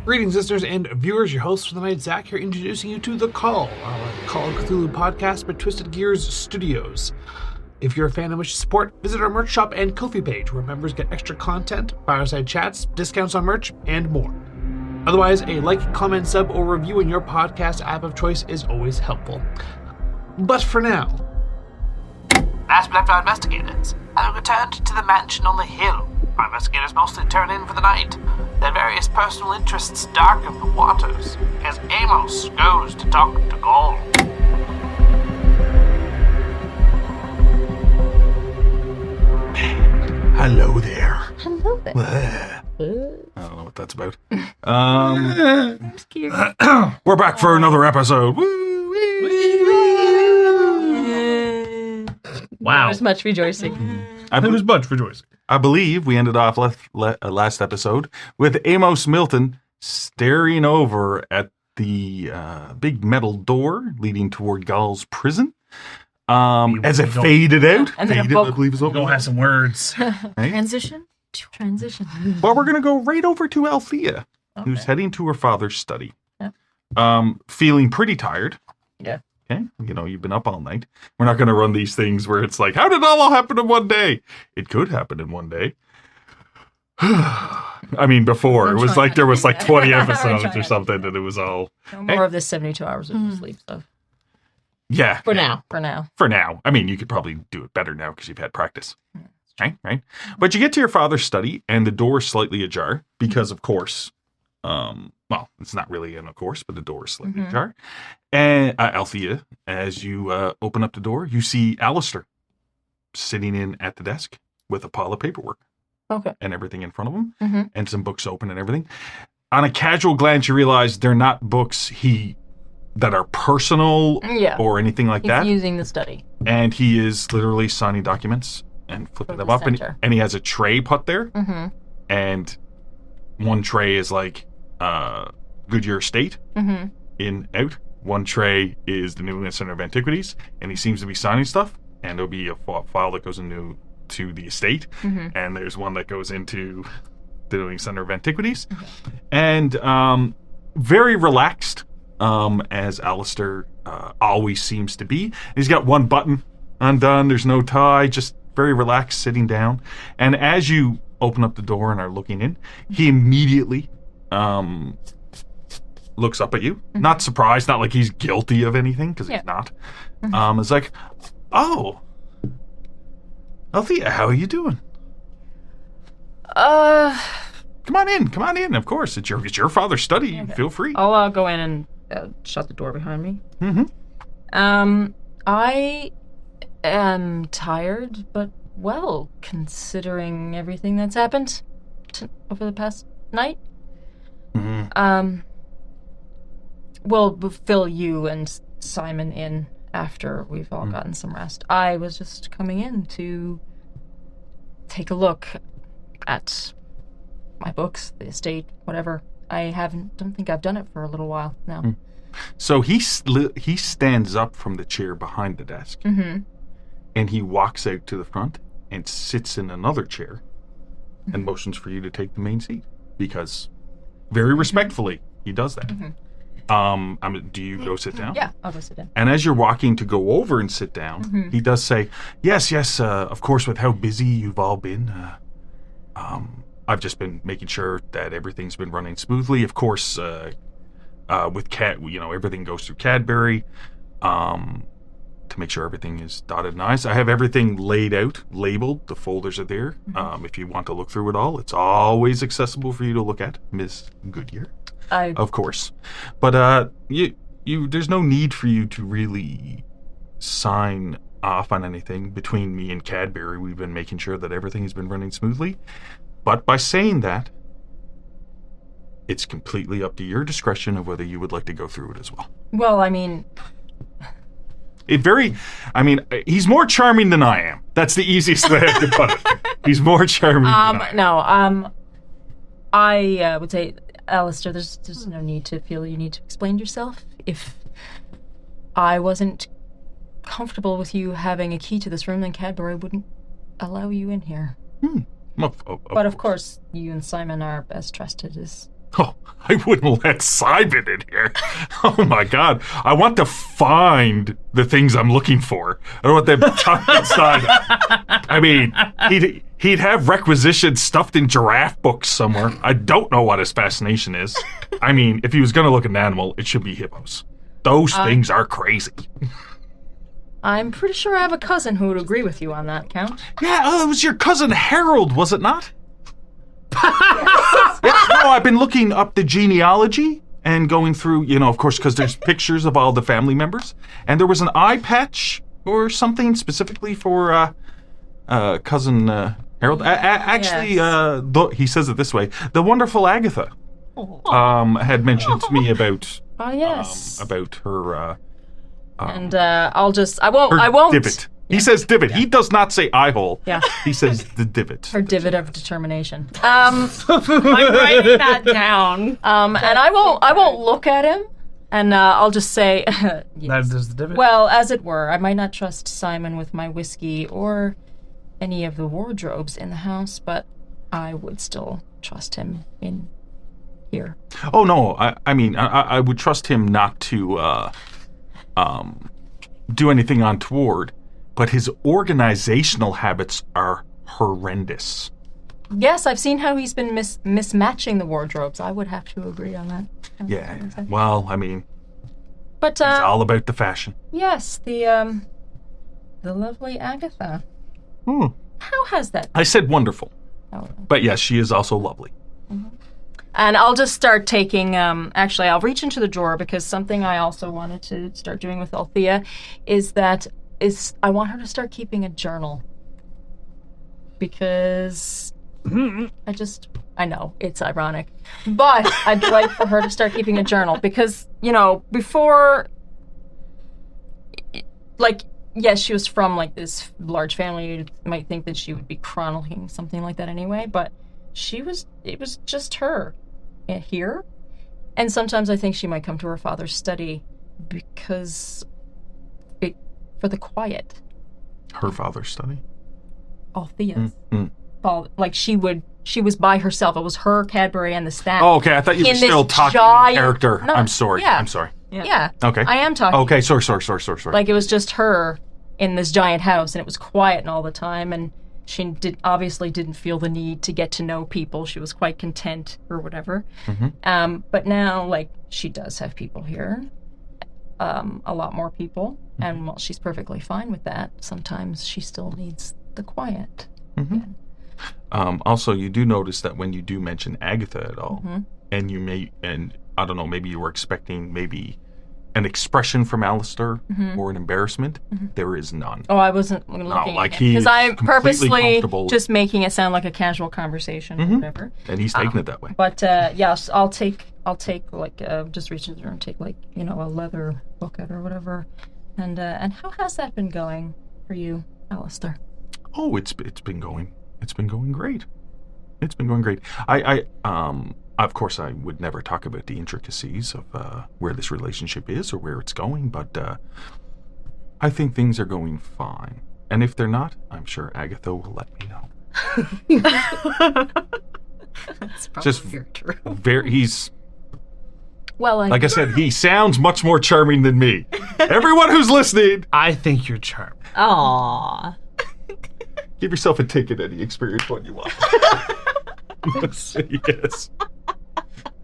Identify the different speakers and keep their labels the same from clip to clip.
Speaker 1: Greetings, listeners and viewers. Your host for the night, Zach, here, introducing you to The Call, our Call of Cthulhu podcast by Twisted Gears Studios. If you're a fan and wish to support, visit our merch shop and Ko-fi page, where members get extra content, fireside chats, discounts on merch, and more. Otherwise, a like, comment, sub, or review in your podcast app of choice is always helpful. But for now, last we left our investigators, having returned to the mansion on the hill, our investigators mostly turn in for the night. Their various personal interests darken the waters, as Amos goes to talk to Gaul.
Speaker 2: Hello there.
Speaker 3: Hello there.
Speaker 2: I don't know what that's about.
Speaker 3: I'm scared.
Speaker 2: We're back for another episode.
Speaker 3: Wow. There was much rejoicing.
Speaker 2: There was much rejoicing. I believe we ended off last episode with Amos Milton staring over at the big metal door leading toward Gaul's prison. As it faded out.
Speaker 3: And then
Speaker 2: faded, I believe is
Speaker 4: We're going to have some words.
Speaker 2: Right?
Speaker 3: Transition.
Speaker 2: Well, we're going to go right over to Althea, who's heading to her father's study. Yeah. Feeling pretty tired.
Speaker 3: Yeah.
Speaker 2: Okay, you know, you've been up all night. We're not going to run these things where it's like, how did all happen in one day? It could happen in one day. I mean, before, it was like there was like 20 episodes or something, and it was all...
Speaker 3: No more of this 72 hours of sleep stuff.
Speaker 2: Yeah.
Speaker 3: For now.
Speaker 2: I mean, you could probably do it better now because you've had practice. Right? But you get to your father's study, and the door is slightly ajar because, of course... well, it's not really of course, but the door is slightly ajar. And Althea, as you open up the door, you see Alistair sitting in at the desk with a pile of paperwork.
Speaker 3: Okay.
Speaker 2: And everything in front of him, and some books open and everything. On a casual glance, you realize they're not books that are personal or anything like that.
Speaker 3: He's using the study.
Speaker 2: And he is literally signing documents and flipping them up. And he has a tray put there. And one tray is like Goodyear Estate, in, out. One tray is the New England Center of Antiquities, and he seems to be signing stuff, and there'll be a file that goes into the estate, and there's one that goes into the New England Center of Antiquities, and very relaxed, as Alistair always seems to be. He's got one button undone, there's no tie, just very relaxed, sitting down, and as you open up the door and are looking in, he immediately looks up at you. Not surprised, not like he's guilty of anything, because he's not. It's like, oh, Althea, how are you doing? Come on in. Of course, it's your father's study. Okay. Feel free.
Speaker 3: I'll go in and shut the door behind me. I am tired, but well, considering everything that's happened over the past night. We'll fill you and Simon in after we've all gotten some rest. I was just coming in to take a look at my books, the estate, whatever. Don't think I've done it for a little while now.
Speaker 2: So he stands up from the chair behind the desk, and he walks out to the front and sits in another chair and motions for you to take the main seat, because very respectfully he does that. Do you go sit down?
Speaker 3: Yeah, I'll go sit down.
Speaker 2: And as you're walking to go over and sit down, he does say, yes, of course, with how busy you've all been, I've just been making sure that everything's been running smoothly. Of course, with everything goes through Cadbury, to make sure everything is dotted and I's. I have everything laid out, labeled. The folders are there. If you want to look through it all, it's always accessible for you to look at, Ms. Goodyear. Of course. But there's no need for you to really sign off on anything. Between me and Cadbury, we've been making sure that everything has been running smoothly. But by saying that, it's completely up to your discretion of whether you would like to go through it as well.
Speaker 3: Well, I mean...
Speaker 2: he's more charming than I am. That's the easiest way I could put it. He's more charming than I am.
Speaker 3: No, I would say... Alistair, there's no need to feel you need to explain yourself. If I wasn't comfortable with you having a key to this room, then Cadbury wouldn't allow you in here.
Speaker 2: Well,
Speaker 3: but of course, you and Simon are as trusted as
Speaker 2: Oh, I wouldn't let Simon in here. Oh my God. I want to find the things I'm looking for. I don't want them tucked inside. I mean, he'd have requisitions stuffed in giraffe books somewhere. I don't know what his fascination is. I mean, if he was going to look at an animal, it should be hippos. Those things are crazy.
Speaker 3: I'm pretty sure I have a cousin who would agree with you on that, Count.
Speaker 2: Yeah, it was your cousin Harold, was it not? Yeah, no, I've been looking up the genealogy and going through, of course, because there's pictures of all the family members. And there was an eye patch or something specifically for cousin Harold. Actually, he says it this way. The wonderful Agatha had mentioned to me about about her...
Speaker 3: and I won't...
Speaker 2: divot. He says divot. He does not say eye hole.
Speaker 3: Yeah.
Speaker 2: He says the divot.
Speaker 3: Her divot of determination.
Speaker 4: I'm writing that down.
Speaker 3: And I won't look at him, and I'll just say, yes.
Speaker 1: That is the divot.
Speaker 3: Well, as it were, I might not trust Simon with my whiskey or any of the wardrobes in the house, but I would still trust him in here.
Speaker 2: Oh no, I mean I would trust him not to do anything untoward, but his organizational habits are horrendous.
Speaker 3: Yes, I've seen how he's been mismatching the wardrobes. I would have to agree on that.
Speaker 2: Yeah. Well, I mean,
Speaker 3: but
Speaker 2: it's all about the fashion.
Speaker 3: Yes, the lovely Agatha. How has that?
Speaker 2: I said wonderful.
Speaker 3: Oh.
Speaker 2: But yes, she is also lovely.
Speaker 3: Mm-hmm. And I'll just start taking, actually, I'll reach into the drawer because something I also wanted to start doing with Althea is I want her to start keeping a journal. Because I know, it's ironic. But I'd like for her to start keeping a journal because, before, yes, she was from, this large family. You might think that she would be chronicling something like that anyway, but it was just her here. And sometimes I think she might come to her father's study for the quiet.
Speaker 2: Her father's study?
Speaker 3: Althea's. She was by herself. It was her, Cadbury, and the staff.
Speaker 2: Oh, okay. I thought you were still talking in character.
Speaker 3: No,
Speaker 2: I'm sorry.
Speaker 3: yeah.
Speaker 2: I'm sorry.
Speaker 3: Yeah.
Speaker 2: Okay.
Speaker 3: I am talking.
Speaker 2: Okay, sorry.
Speaker 3: It was just her in this giant house, and it was quiet all the time, and she obviously didn't feel the need to get to know people. She was quite content or whatever.
Speaker 2: Mm-hmm.
Speaker 3: But now, she does have people here, a lot more people, and while she's perfectly fine with that, sometimes she still needs the quiet.
Speaker 2: Mm-hmm. Also, you do notice that when you do mention Agatha at all, and I don't know, maybe you were expecting maybe an expression from Alistair or an embarrassment, there is none.
Speaker 3: Oh, I wasn't looking at him. Because I'm purposely just making it sound like a casual conversation or whatever.
Speaker 2: And he's taking it that way.
Speaker 3: But, yes, I'll take just reach into her and take, a leather book out or whatever. And how has that been going for you, Alistair?
Speaker 2: Oh, it's been going great. It's been going great. I of course, I would never talk about the intricacies of where this relationship is or where it's going, but I think things are going fine. And if they're not, I'm sure Agatha will let me know.
Speaker 4: That's probably
Speaker 2: just
Speaker 4: true.
Speaker 2: He's...
Speaker 3: Well,
Speaker 2: like I said, he sounds much more charming than me. Everyone who's listening,
Speaker 1: I think you're charming.
Speaker 4: Aww.
Speaker 2: Give yourself a ticket and experience what you want. Yes.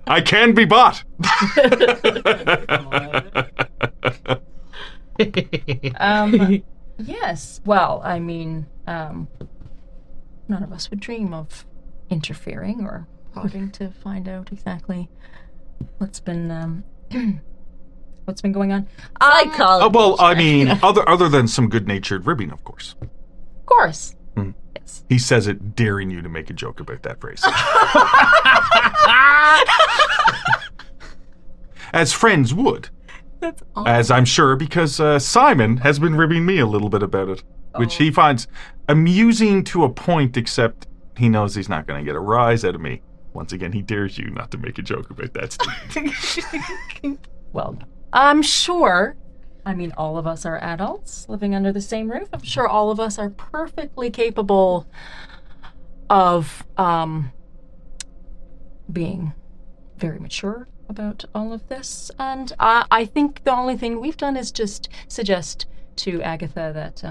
Speaker 2: I can be bought.
Speaker 3: Yes. Well, I mean, none of us would dream of interfering or prodding to find out exactly what's been going on.
Speaker 4: Psychology.
Speaker 2: Well, I mean, other than some good-natured ribbing, of course.
Speaker 3: Of course. Yes.
Speaker 2: He says it, daring you to make a joke about that phrase. As friends would.
Speaker 4: That's awesome.
Speaker 2: As I'm sure, because Simon has been ribbing me a little bit about it, which he finds amusing to a point, except he knows he's not going to get a rise out of me. Once again, he dares you not to make a joke about that, Steve.
Speaker 3: Well, I'm sure. I mean, all of us are adults living under the same roof. I'm sure all of us are perfectly capable of being very mature about all of this, and I think the only thing we've done is just suggest to Agatha that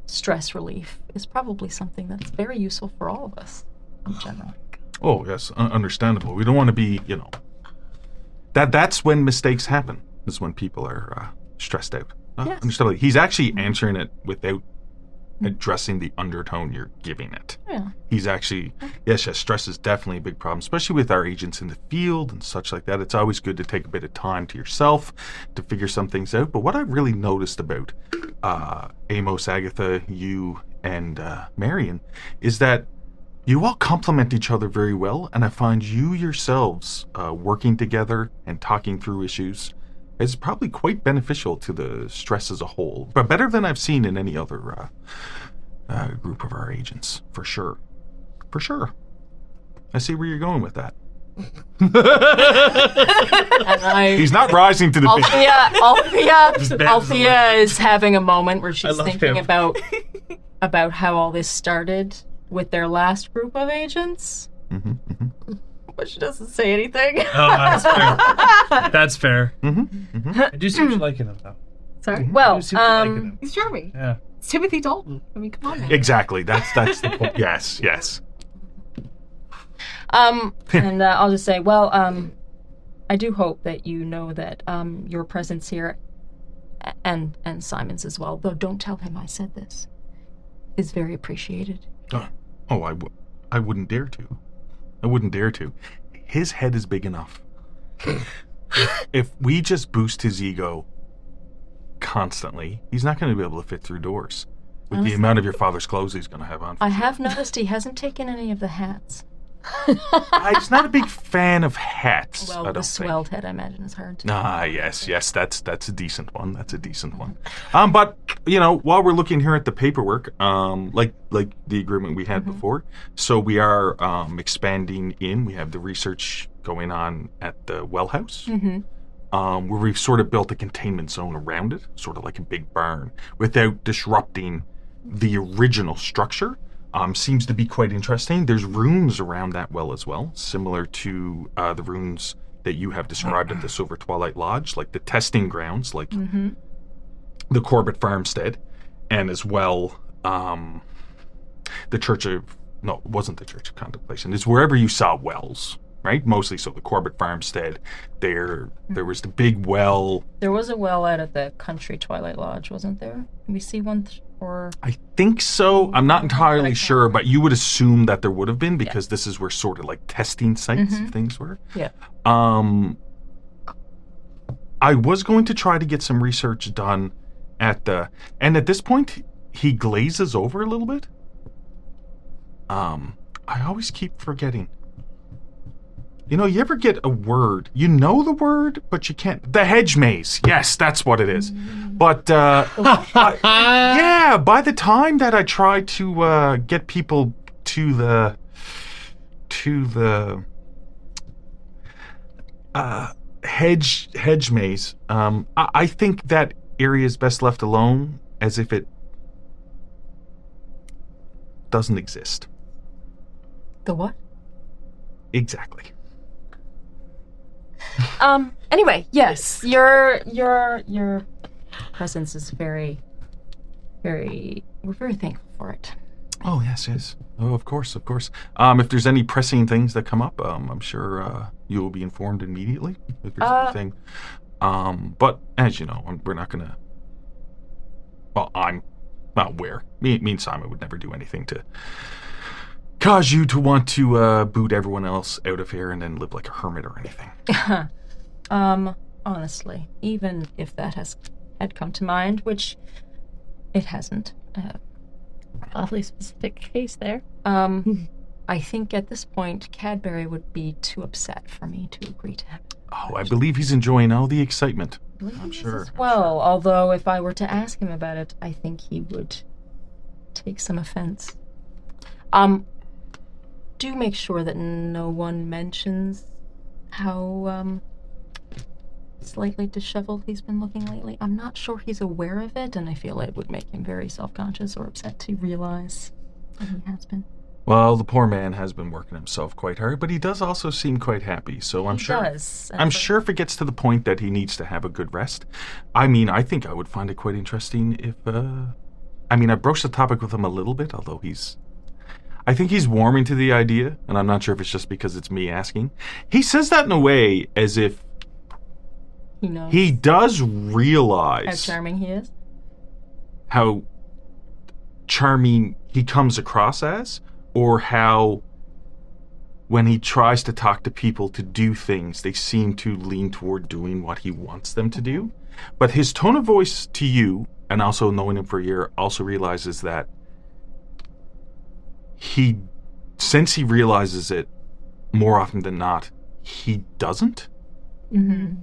Speaker 3: stress relief is probably something that's very useful for all of us in general.
Speaker 2: Oh, yes, understandable. We don't want to be, that's when mistakes happen, is when people are stressed out.
Speaker 3: Yes.
Speaker 2: Understandably. He's actually answering it without addressing the undertone you're giving it.
Speaker 3: Yeah.
Speaker 2: He's actually, yes, stress is definitely a big problem, especially with our agents in the field and such like that. It's always good to take a bit of time to yourself to figure some things out. But what I've really noticed about Amos, Agatha, you, and Marion is that you all complement each other very well, and I find you yourselves working together and talking through issues is probably quite beneficial to the stress as a whole, but better than I've seen in any other group of our agents, for sure. For sure. I see where you're going with that. He's not rising to the
Speaker 3: Althea is having a moment where she's thinking about how all this started with their last group of agents.
Speaker 2: Mm-hmm, mm-hmm.
Speaker 3: But she doesn't say anything.
Speaker 5: Oh, that's fair. That's fair.
Speaker 2: Mm-hmm, mm-hmm.
Speaker 5: I do seem to like him, though.
Speaker 4: Sorry?
Speaker 3: Well,
Speaker 5: I do seem to like him.
Speaker 4: He's charming.
Speaker 5: Yeah.
Speaker 4: It's Timothy Dalton. I mean, come on, man.
Speaker 2: Exactly. That's the point. Yes.
Speaker 3: and I'll just say, well, I do hope that you know that your presence here, and Simon's as well, though don't tell him I said this, is very appreciated.
Speaker 2: I wouldn't dare to. I wouldn't dare to. His head is big enough. If we just boost his ego constantly, he's not going to be able to fit through doors. With the amount of your father's clothes he's going to have on.
Speaker 3: I have noticed he hasn't taken any of the hats.
Speaker 2: He's not a big fan of hats.
Speaker 3: Well, the swelled head, I imagine, is hard to.
Speaker 2: Yes, that's a decent one. That's a decent one. But while we're looking here at the paperwork, like the agreement we had before, so we are expanding in. We have the research going on at the well house, where we've sort of built a containment zone around it, sort of like a big barn, without disrupting the original structure. Seems to be quite interesting. There's rooms around that well as well, similar to the rooms that you have described at the Silver Twilight Lodge, like the testing grounds, like the Corbett Farmstead, and as well the Church of... No, it wasn't the Church of Contemplation. It's wherever you saw wells, right? Mostly so the Corbett Farmstead. There was the big well.
Speaker 3: There was a well out at the Country Twilight Lodge, wasn't there? Can we see one
Speaker 2: I think so. I'm not entirely sure, but you would assume that there would have been because this is where sort of like testing sites of things were.
Speaker 3: Yeah.
Speaker 2: I was going to try to get some research done and at this point, he glazes over a little bit. I always keep forgetting. You ever get a word, you know the word, but you can't... The hedge maze. Yes, that's what it is. But, yeah, by the time that I try to get people to the hedge maze, I think that area is best left alone as if it doesn't exist.
Speaker 3: The what?
Speaker 2: Exactly.
Speaker 3: Anyway, yes, your presence is very, very... We're very thankful for it.
Speaker 2: Oh, yes. Oh, of course. If there's any pressing things that come up, I'm sure you will be informed immediately if there's anything. But as you know, we're not going to... Well, I'm not aware. Me and Simon would never do anything to cause you to want to boot everyone else out of here and then live like a hermit or anything.
Speaker 3: Honestly, even if that had come to mind, which it hasn't.
Speaker 6: Awfully specific case there.
Speaker 3: I think at this point, Cadbury would be too upset for me to agree to have it.
Speaker 2: Oh, I believe he's enjoying all the excitement. I'm sure.
Speaker 3: Well, although if I were to ask him about it, I think he would take some offense. Do make sure that no one mentions how slightly disheveled he's been looking lately. I'm not sure he's aware of it, and I feel it would make him very self-conscious or upset to realize that he has been.
Speaker 2: Well, the poor man has been working himself quite hard, but he does also seem quite happy. So I'm sure.
Speaker 3: Does.
Speaker 2: I'm sure if it gets to the point that he needs to have a good rest. I mean, I think I would find it quite interesting if. I mean, I broached the topic with him a little bit, although I think he's warming to the idea, and I'm not sure if it's just because it's me asking. He says that in a way as if
Speaker 3: He knows
Speaker 2: he does realize
Speaker 3: how charming he is.
Speaker 2: how charming he comes across as, or how when he tries to talk to people to do things, they seem to lean toward doing what he wants them to do. But his tone of voice to you, and also knowing him for a year, also realizes that since he realizes it more often than not, he doesn't.
Speaker 3: Mm-hmm.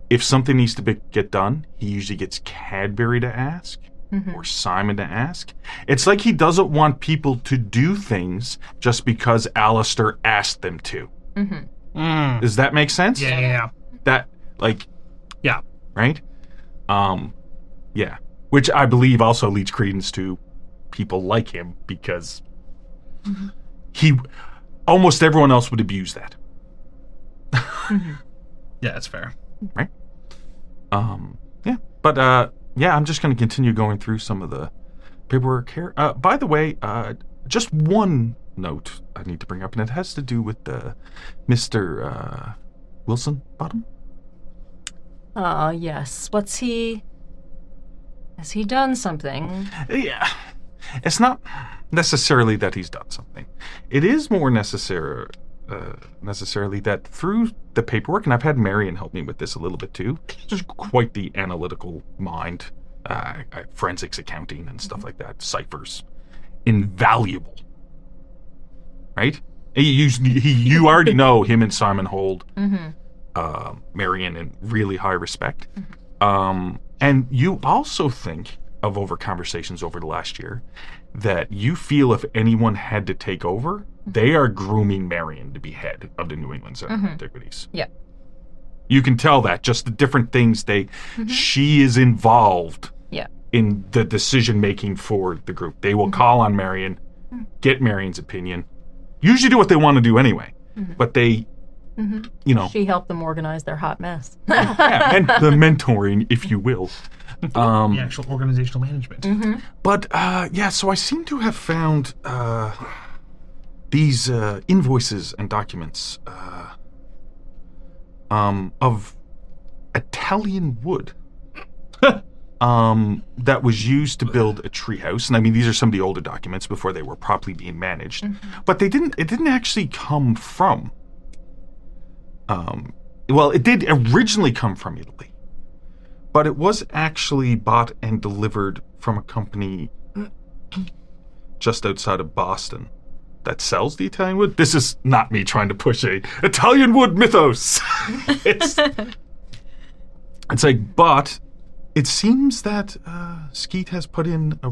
Speaker 2: If something needs to get done, he usually gets Cadbury to ask. Or Simon to ask. It's like he doesn't want people to do things just because Alistair asked them to.
Speaker 1: Mm.
Speaker 2: Does that make sense?
Speaker 1: Yeah.
Speaker 2: That, like...
Speaker 1: Yeah.
Speaker 2: Right? Yeah. Which I believe also leads credence to people like him, because almost everyone else would abuse that.
Speaker 1: Yeah, that's fair.
Speaker 2: Right? Yeah. But, yeah, I'm just going to continue going through some of the paperwork here. By the way, just one note I need to bring up, and it has to do with Mr. Wilson Bottom.
Speaker 3: Yes. Has he done something?
Speaker 2: Yeah. It's not necessarily that he's done something. It is more necessarily that through the paperwork, and I've had Marion help me with this a little bit too, she's quite the analytical mind, forensics accounting and stuff like that, ciphers, invaluable, right? You already know him and Simon hold Marion in really high respect. And you also think of over conversations over the last year that you feel if anyone had to take over, they are grooming Marion to be head of the New England Center of Antiquities.
Speaker 3: Yeah.
Speaker 2: You can tell that, just the different things she is involved in the decision-making for the group. They will call on Marion, get Marion's opinion, usually do what they want to do anyway, but they, you know.
Speaker 3: She helped them organize their hot mess.
Speaker 2: Yeah, and the mentoring, if you will.
Speaker 1: The actual organizational management.
Speaker 2: But, yeah, so I seem to have found these invoices and documents of Italian wood that was used to build a treehouse. And I mean, these are some of the older documents before they were properly being managed. But it didn't actually come from... well, it did originally come from Italy. But it was actually bought and delivered from a company just outside of Boston that sells the Italian wood. This is not me trying to push a Italian wood mythos. It's like, but it seems that Skeet has put in a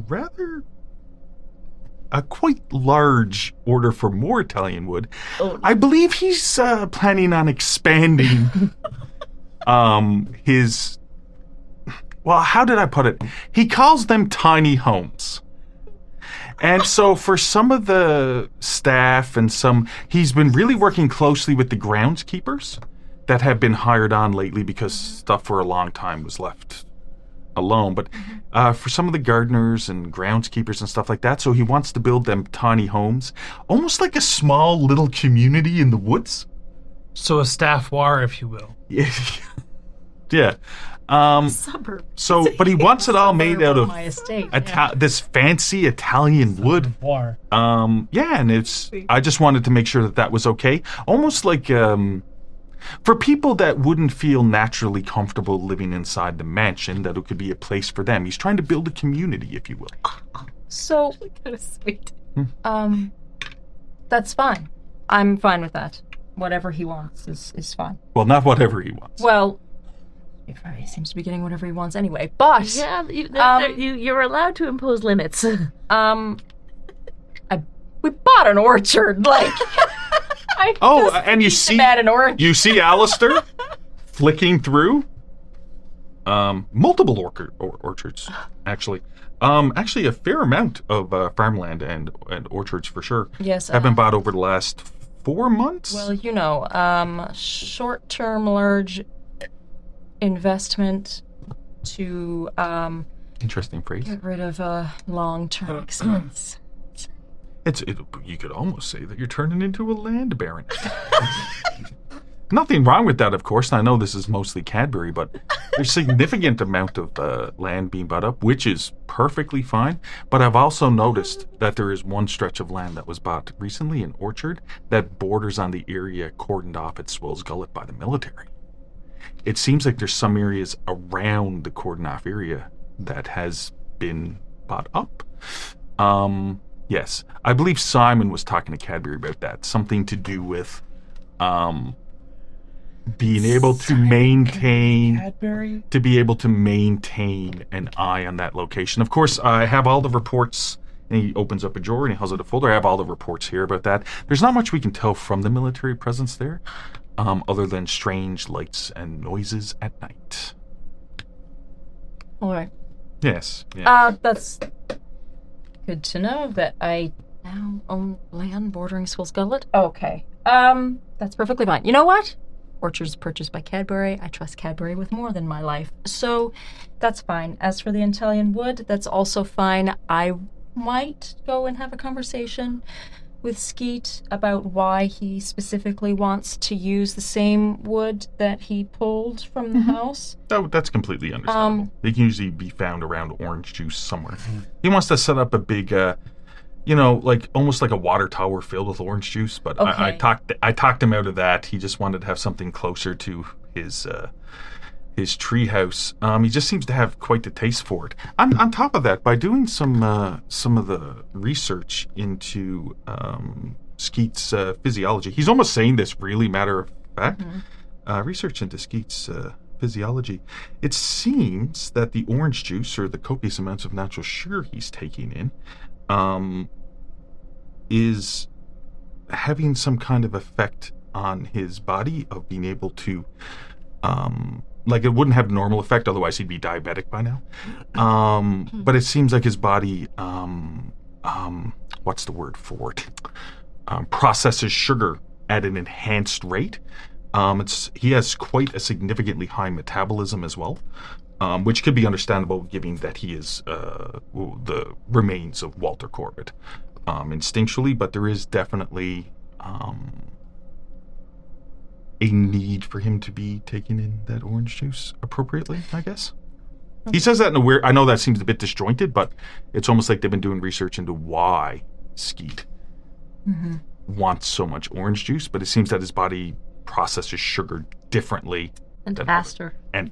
Speaker 2: quite large order for more Italian wood. I believe he's planning on expanding his... Well, how did I put it? He calls them tiny homes. And so for some of the staff and he's been really working closely with the groundskeepers that have been hired on lately because stuff for a long time was left alone. But for some of the gardeners and groundskeepers and stuff like that, so he wants to build them tiny homes, almost like a small little community in the woods.
Speaker 1: So a staff war, if you will.
Speaker 2: Yeah. Yeah.
Speaker 4: Suburb.
Speaker 2: So, but he wants it all made out of
Speaker 3: my estate.
Speaker 2: this fancy Italian wood.
Speaker 1: War.
Speaker 2: Yeah, and I just wanted to make sure that was okay. Almost like for people that wouldn't feel naturally comfortable living inside the mansion, that it could be a place for them. He's trying to build a community, if you will.
Speaker 3: So,
Speaker 4: Kind of sweet.
Speaker 3: that's fine. I'm fine with that. Whatever he wants is fine.
Speaker 2: Well, not whatever he wants.
Speaker 3: Well, he seems to be getting whatever he wants anyway. But
Speaker 6: Yeah, you're allowed to impose limits.
Speaker 3: we bought an orchard. Like,
Speaker 2: And you see
Speaker 3: at an orange.
Speaker 2: You see Alistair flicking through multiple orchards, actually. Actually, a fair amount of farmland and orchards for sure.
Speaker 3: Yes.
Speaker 2: Have been bought over the last 4 months.
Speaker 3: Well, short-term large investment to
Speaker 2: Interesting phrase.
Speaker 3: get rid of a long-term expense.
Speaker 2: You could almost say that you're turning into a land baron. Nothing wrong with that, of course. I know this is mostly Cadbury, but there's significant amount of land being bought up, which is perfectly fine. But I've also noticed that there is one stretch of land that was bought recently, an orchard, that borders on the area cordoned off at Swill's Gullet by the military. It seems like there's some areas around the cordon off area that has been bought up. Yes, I believe Simon was talking to Cadbury about that. Something to do with being able to maintain
Speaker 5: Cadbury?
Speaker 2: to be able to maintain an eye on that location. Of course, I have all the reports, and he opens up a drawer and he has out a folder. I have all the reports here about that. There's not much we can tell from the military presence there, other than strange lights and noises at night.
Speaker 3: All right.
Speaker 2: Yes.
Speaker 3: That's good to know that I now own land bordering Swill's Gullet. Okay. That's perfectly fine. You know what? Orchards purchased by Cadbury. I trust Cadbury with more than my life. So that's fine. As for the Italian wood, that's also fine. I might go and have a conversation with Skeet about why he specifically wants to use the same wood that he pulled from the house.
Speaker 2: That's completely understandable. They can usually be found around orange juice somewhere. He wants to set up a big, like almost like a water tower filled with orange juice. But
Speaker 3: Okay.
Speaker 2: I talked him out of that. He just wanted to have something closer to his tree house. He just seems to have quite the taste for it. On top of that, by doing some of the research into Skeet's physiology, he's almost saying this really matter of fact. Research into Skeet's physiology, it seems that the orange juice, or the copious amounts of natural sugar he's taking in, is having some kind of effect on his body of being able to like it wouldn't have normal effect, otherwise he'd be diabetic by now. But it seems like his body what's the word for it? Processes sugar at an enhanced rate. He has quite a significantly high metabolism as well, which could be understandable given that he is the remains of Walter Corbett instinctually, but there is definitely a need for him to be taking in that orange juice appropriately, I guess. He says that in a weird... I know that seems a bit disjointed, but it's almost like they've been doing research into why Skeet wants so much orange juice, but it seems that his body processes sugar differently
Speaker 6: And
Speaker 2: than
Speaker 6: faster.
Speaker 2: than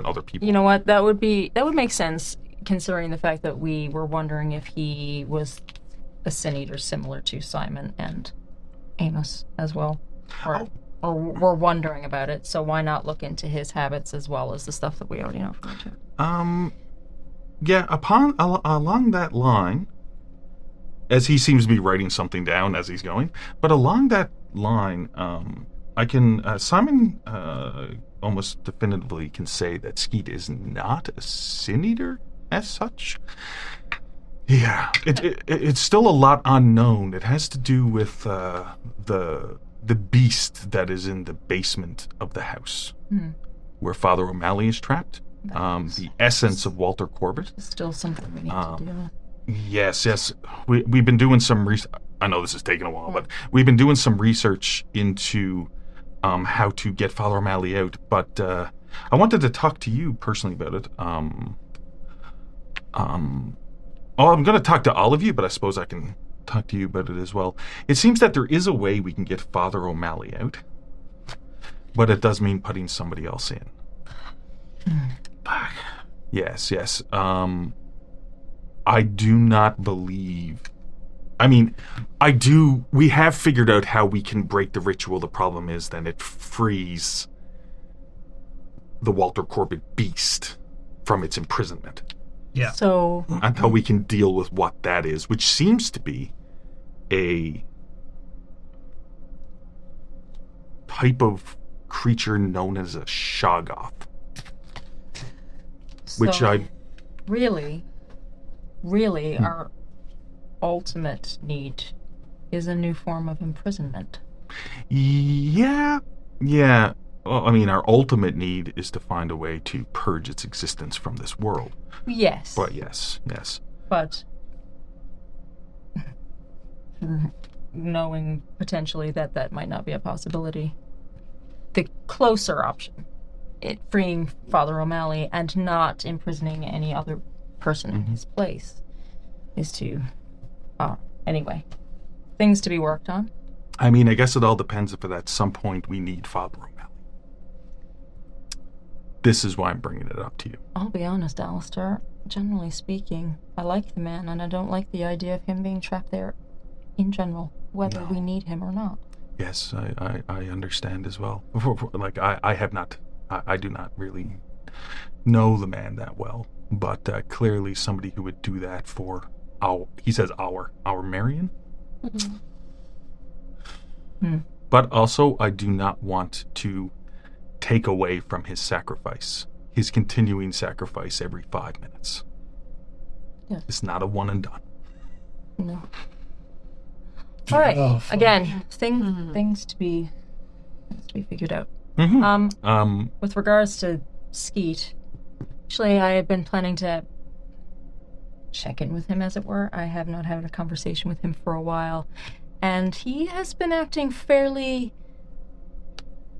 Speaker 2: other people.
Speaker 3: You know what? That would make sense, considering the fact that we were wondering if he was a sin eater similar to Simon and Amos as well. Or we're wondering about it, so why not look into his habits as well as the stuff that we already know from him?
Speaker 2: Yeah, along that line, as he seems to be writing something down as he's going, but along that line, Simon almost definitively can say that Skeet is not a sin eater as such. Yeah, it's still a lot unknown. It has to do with the beast that is in the basement of the house, where Father O'Malley is trapped. The essence of Walter Corbett.
Speaker 3: It's still something we need to deal with.
Speaker 2: Yes. We've been doing some research. I know this is taking a while, but we've been doing some research into how to get Father O'Malley out. But I wanted to talk to you personally about it. I'm going to talk to all of you, but I suppose I can talk to you about it as well. It seems that there is a way we can get Father O'Malley out, but it does mean putting somebody else in. Yes. I do not believe... we have figured out how we can break the ritual. The problem is then it frees the Walter Corbett beast from its imprisonment.
Speaker 5: Yeah.
Speaker 3: So
Speaker 2: Until we can deal with what that is, which seems to be a type of creature known as a Shoggoth. Which
Speaker 3: really, really, our ultimate need is a new form of imprisonment.
Speaker 2: Yeah. Well, I mean, our ultimate need is to find a way to purge its existence from this world.
Speaker 3: Yes.
Speaker 2: But yes.
Speaker 3: But knowing potentially that might not be a possibility, the closer option, freeing Father O'Malley and not imprisoning any other person in his place, is to... anyway, things to be worked on.
Speaker 2: I mean, I guess it all depends if at some point we need Father O'Malley. This is why I'm bringing it up to you.
Speaker 3: I'll be honest, Alistair. Generally speaking, I like the man, and I don't like the idea of him being trapped there in general, whether we need him or not.
Speaker 2: Yes, I understand as well. Like, I have not... I do not really know the man that well, but clearly somebody who would do that for he says our Marion. But also, I do not want to take away from his sacrifice, his continuing sacrifice every 5 minutes.
Speaker 3: Yes.
Speaker 2: It's not a one and done.
Speaker 3: No. All right. Again, things to be figured out. With regards to Skeet, actually, I had been planning to check in with him, as it were. I have not had a conversation with him for a while, and he has been acting fairly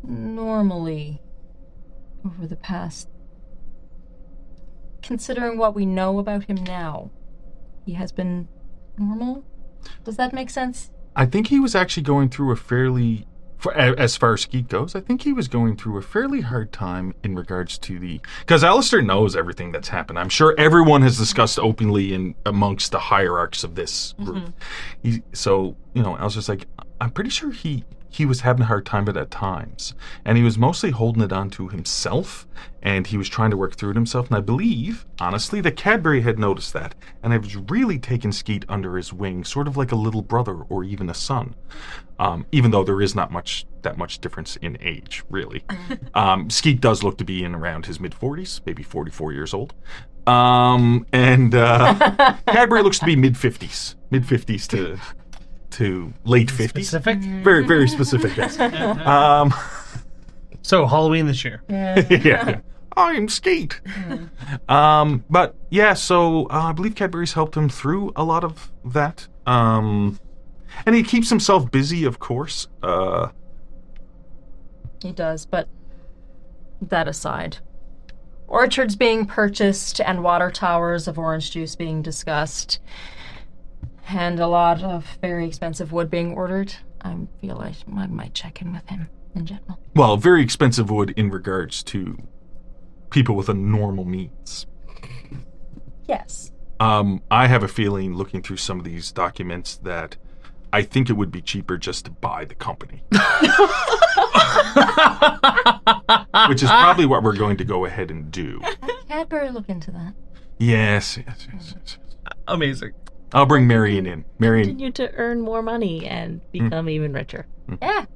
Speaker 3: normally over the past... Considering what we know about him now, he has been normal? Does that make sense?
Speaker 2: I think he was actually going through a fairly... as far as Skeet goes, I think he was going through a fairly hard time in regards to the... Because Alistair knows everything that's happened. I'm sure everyone has discussed openly in amongst the hierarchs of this group. So, Alistair's like, I'm pretty sure he was having a hard time with it at times. And he was mostly holding it on to himself, and he was trying to work through it himself. And I believe, honestly, that Cadbury had noticed that, and had really taken Skeet under his wing, sort of like a little brother or even a son. Even though there is not that much difference in age, really. Skeet does look to be in around his mid-40s, maybe 44 years old. And Cadbury looks to be mid-50s to late 50s.
Speaker 5: Specific?
Speaker 2: Very, very specific, yes.
Speaker 5: So, Halloween this year.
Speaker 2: Yeah. I'm Skeet. But, yeah, so I believe Cadbury's helped him through a lot of that. And he keeps himself busy, of course.
Speaker 3: He does, but that aside. Orchards being purchased and water towers of orange juice being discussed, and a lot of very expensive wood being ordered, I feel like I might check in with him in general.
Speaker 2: Well, very expensive wood in regards to people with a normal means.
Speaker 3: Yes.
Speaker 2: I have a feeling, looking through some of these documents, that I think it would be cheaper just to buy the company. Which is probably what we're going to go ahead and do.
Speaker 3: Cadbury look into that.
Speaker 2: Yes.
Speaker 5: Amazing.
Speaker 2: I'll bring Marion in. Marion.
Speaker 6: Continue to earn more money and become even richer.
Speaker 3: Yeah.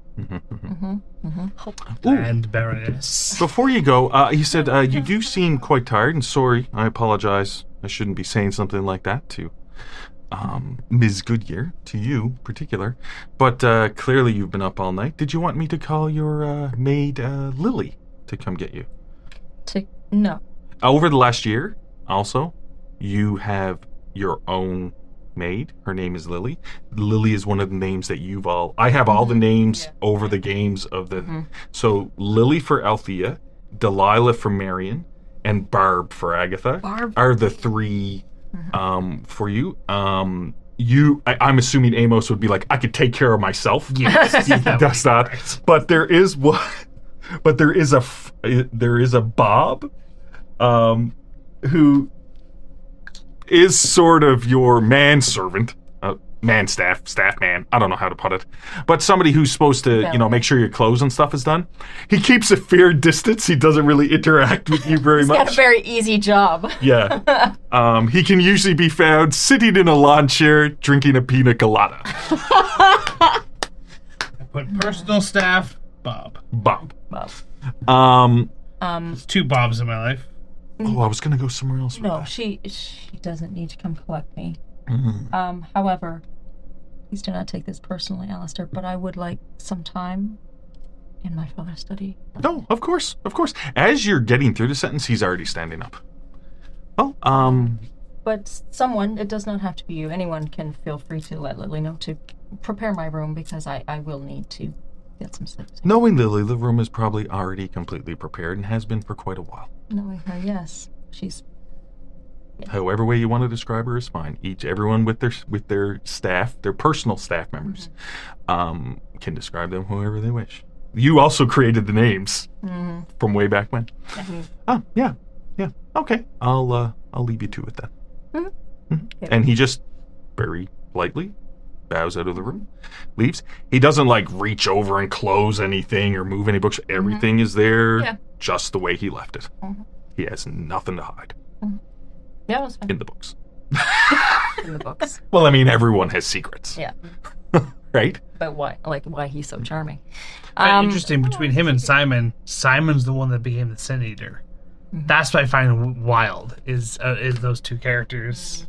Speaker 5: And Baroness.
Speaker 2: Before you go, he said, you do seem quite tired, and sorry, I apologize. I shouldn't be saying something like that to Ms. Goodyear, to you in particular. But clearly you've been up all night. Did you want me to call your maid, Lily, to come get you?
Speaker 3: No.
Speaker 2: Over the last year, also, you have your own maid. Her name is Lily. Lily is one of the names that you've all... I have all the names over the games of the... So, Lily for Althea, Delilah for Marion, and Barb for Agatha are the three for you. I'm assuming Amos would be like, I could take care of myself.
Speaker 5: Yes.
Speaker 2: He does not. But there is one... But there is a Bob, who is sort of your manservant, staff man. I don't know how to put it, but somebody who's supposed to, make sure your clothes and stuff is done. He keeps a fair distance. He doesn't really interact with you very much.
Speaker 3: He's got a very easy job.
Speaker 2: Yeah. He can usually be found sitting in a lawn chair drinking a pina colada.
Speaker 5: I put personal staff, Bob.
Speaker 2: Bob.
Speaker 5: There's two Bobs in my life.
Speaker 2: Oh, I was going to go somewhere else. with
Speaker 3: No,
Speaker 2: that.
Speaker 3: she doesn't need to come collect me.
Speaker 2: Mhm.
Speaker 3: However, please do not take this personally, Alistair, but I would like some time in my father's study.
Speaker 2: No, of course, of course. As you're getting through the sentence, he's already standing up. Well,
Speaker 3: But someone, it does not have to be you, anyone can feel free to let Lily know to prepare my room because I will need to get some sleep.
Speaker 2: knowing Lily, the room is probably already completely prepared and has been for quite a while.
Speaker 3: Knowing her, yes. She's
Speaker 2: However way you want to describe her is fine. Everyone with their staff, their personal staff members, can describe them however they wish. You also created the names from way back when. Oh, yeah. Okay, I'll leave you to it then.
Speaker 3: Okay.
Speaker 2: And he just very lightly bows out of the room, leaves. He doesn't like reach over and close anything or move any books. Everything is there just the way he left it. He has nothing to hide
Speaker 3: Yeah, that's fine.
Speaker 2: in the books.
Speaker 3: In the books.
Speaker 2: Well, I mean, everyone has secrets,
Speaker 3: Yeah.
Speaker 2: right?
Speaker 3: But why? Like, why he's so charming.
Speaker 5: Interesting, between him and Simon, Simon's the one that became the Sin Eater. That's what I find wild, is those two characters.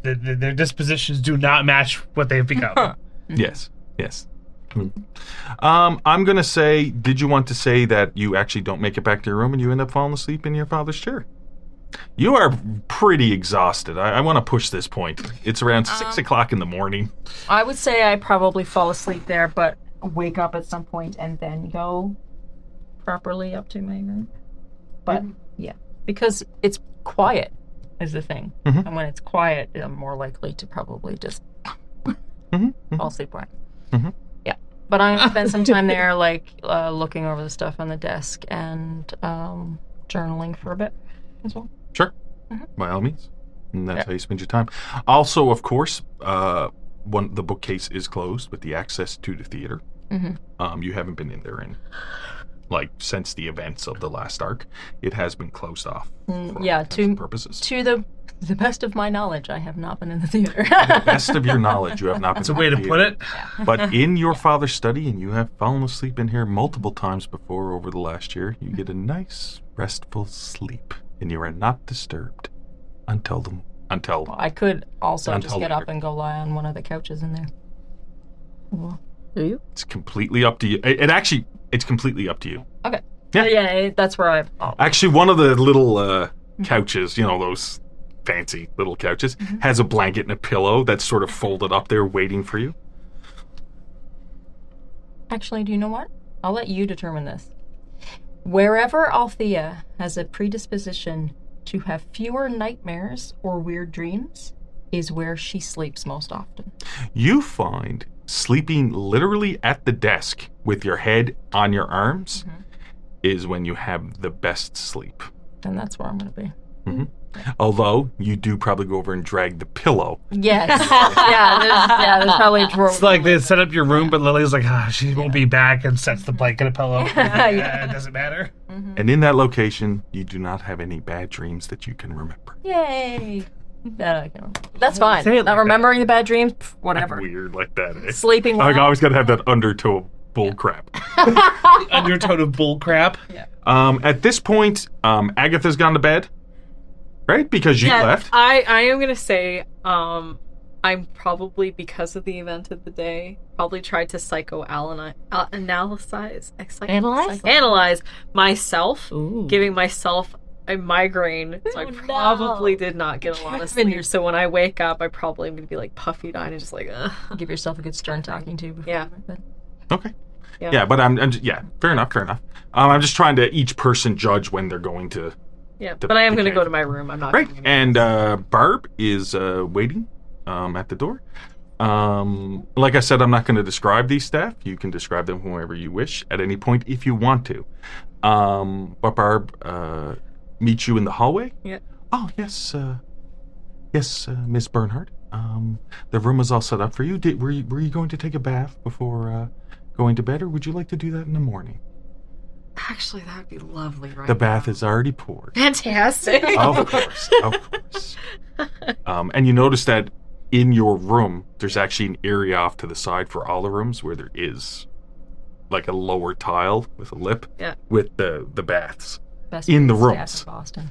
Speaker 5: Their dispositions do not match what they've become.
Speaker 2: Yes. I'm going to say, did you want to say that you actually don't make it back to your room and you end up falling asleep in your father's chair? You are pretty exhausted. I want to push this point. It's around 6 o'clock in the morning.
Speaker 3: I would say I probably fall asleep there, but wake up at some point and then go properly up to my room. But, yeah. Because it's quiet is the thing. And when it's quiet, I'm more likely to probably just fall asleep quiet. Yeah. But I'm going to spend some time there, like, looking over the stuff on the desk and journaling for a bit as well.
Speaker 2: Sure. By all means. And that's how you spend your time. Also, of course, the bookcase is closed with the access to the theater. You haven't been in there since the events of the last arc. It has been closed off for all intents and purposes.
Speaker 3: To the best of my knowledge, I have not been in the theater.
Speaker 2: The best of your knowledge, you have not been.
Speaker 5: That's a way to put it.
Speaker 2: But in your father's study, and you have fallen asleep in here multiple times before over the last year, you get a nice, restful sleep, and you are not disturbed until
Speaker 3: I could also just
Speaker 2: Until
Speaker 3: get
Speaker 2: later.
Speaker 3: up and go lie on one of the couches in there. Well, do you?
Speaker 2: it's completely up to you. It's completely up to you.
Speaker 3: Okay.
Speaker 2: Yeah.
Speaker 3: Yeah, that's where
Speaker 2: Actually, one of the little couches, those fancy little couches, has a blanket and a pillow that's sort of folded up there waiting for you.
Speaker 3: Actually, do you know what? I'll let you determine this. Wherever Althea has a predisposition to have fewer nightmares or weird dreams is where she sleeps most often.
Speaker 2: You find sleeping literally at the desk with your head on your arms is when you have the best sleep.
Speaker 3: And that's where I'm going to be.
Speaker 2: Although, you do probably go over and drag the pillow.
Speaker 3: Yes. There's probably a drawer.
Speaker 5: It's like they set up your room, but Lily's like, she won't be back, and sets the blanket and pillow. It doesn't matter.
Speaker 2: And in that location, you do not have any bad dreams that you can remember.
Speaker 3: Yay. That I can remember. That's fine.
Speaker 5: Say it
Speaker 3: Not
Speaker 5: like
Speaker 3: remembering the bad dreams, whatever.
Speaker 2: Weird like that, eh?
Speaker 3: Sleeping well.
Speaker 2: I always got to have that undertow of bull crap.
Speaker 5: Undertone of bull crap.
Speaker 2: At this point, Agatha's gone to bed, right? Because you left.
Speaker 7: I am gonna say I'm probably, because of the event of the day, probably tried to analyze myself, giving myself a migraine, so I probably did not get a lot of sleep. So when I wake up, I probably am gonna be like puffy-eyed and just like, ugh.
Speaker 3: Give yourself a good stern talking to before you go to bed.
Speaker 2: Okay.
Speaker 7: Yeah.
Speaker 2: Yeah, but fair enough. I'm just trying to each person judge when they're going to.
Speaker 7: Yeah, but I am going to go to my room. I'm not.
Speaker 2: Right,
Speaker 7: going
Speaker 2: and Barb is waiting at the door. Like I said, I'm not going to describe these staff. You can describe them however you wish at any point if you want to. But Barb meets you in the hallway.
Speaker 7: Yeah.
Speaker 2: Oh, yes, Miss Bernhardt. The room is all set up for you. Were you going to take a bath before going to bed, or would you like to do that in the morning?
Speaker 7: Actually, that would be lovely, right?
Speaker 2: The bath is already poured.
Speaker 7: Fantastic.
Speaker 2: Of course. And you notice that in your room, there's actually an area off to the side for all the rooms where there is like a lower tile with a lip with the baths
Speaker 3: Best
Speaker 2: in the
Speaker 3: staff
Speaker 2: rooms.
Speaker 3: in Boston.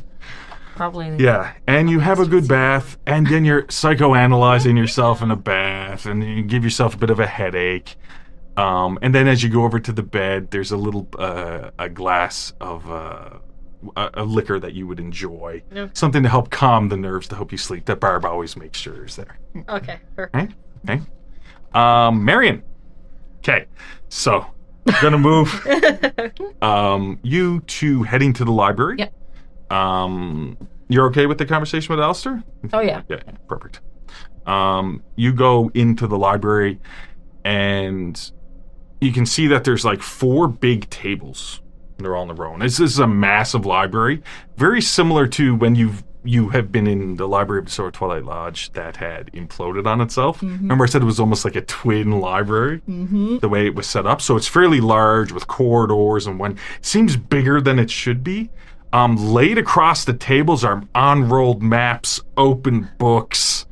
Speaker 3: probably.
Speaker 2: Yeah, and you have a good bath, and then you're psychoanalyzing yourself in a bath, and you give yourself a bit of a headache. And then as you go over to the bed, there's a little a glass of a liquor that you would enjoy.
Speaker 7: Okay.
Speaker 2: Something to help calm the nerves to help you sleep. That Barb always makes sure is there.
Speaker 7: Okay, perfect.
Speaker 2: Okay. Marion. Okay, so we're going to move you to heading to the library.
Speaker 3: Yep.
Speaker 2: You're okay with the conversation with Alistair?
Speaker 3: Oh, yeah.
Speaker 2: Yeah, perfect. You go into the library, and you can see that there's like 4 big tables. They're all in a row. And this is a massive library, very similar to when you have been in the library of Sort of Twilight Lodge that had imploded on itself. Remember I said it was almost like a twin library, the way it was set up. So it's fairly large with corridors, and one seems bigger than it should be. Laid across the tables are unrolled maps, open books,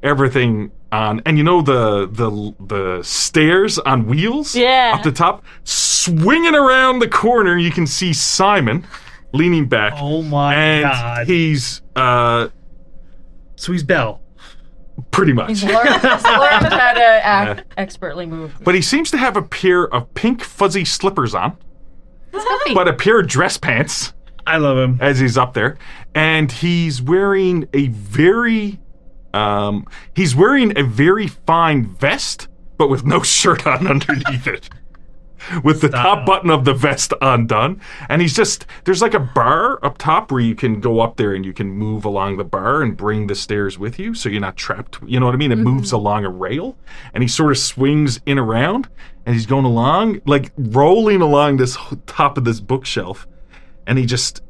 Speaker 2: everything on, and you know the stairs on wheels up the top, swinging around the corner. You can see Simon leaning back.
Speaker 5: Oh my god!
Speaker 2: He's
Speaker 5: so he's Belle.
Speaker 2: Pretty much.
Speaker 3: He's learned how to expertly move.
Speaker 2: But he seems to have a pair of pink fuzzy slippers on,
Speaker 3: Stuffy.
Speaker 2: but a pair of dress pants.
Speaker 5: I love him.
Speaker 2: As he's up there, and he's wearing a very fine vest, but with no shirt on underneath it, with the top button of the vest undone. And there's like a bar up top where you can go up there and you can move along the bar and bring the stairs with you, so you're not trapped. You know what I mean? It moves along a rail, and he sort of swings in around, and he's going along, like rolling along this top of this bookshelf. And he just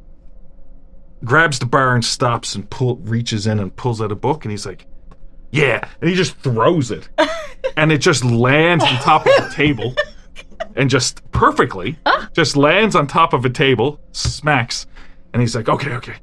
Speaker 2: grabs the bar and stops and reaches in and pulls out a book, and he's like, yeah. And he just throws it. And it just lands on top of the table. And just perfectly, just lands on top of a table, smacks. And he's like, okay.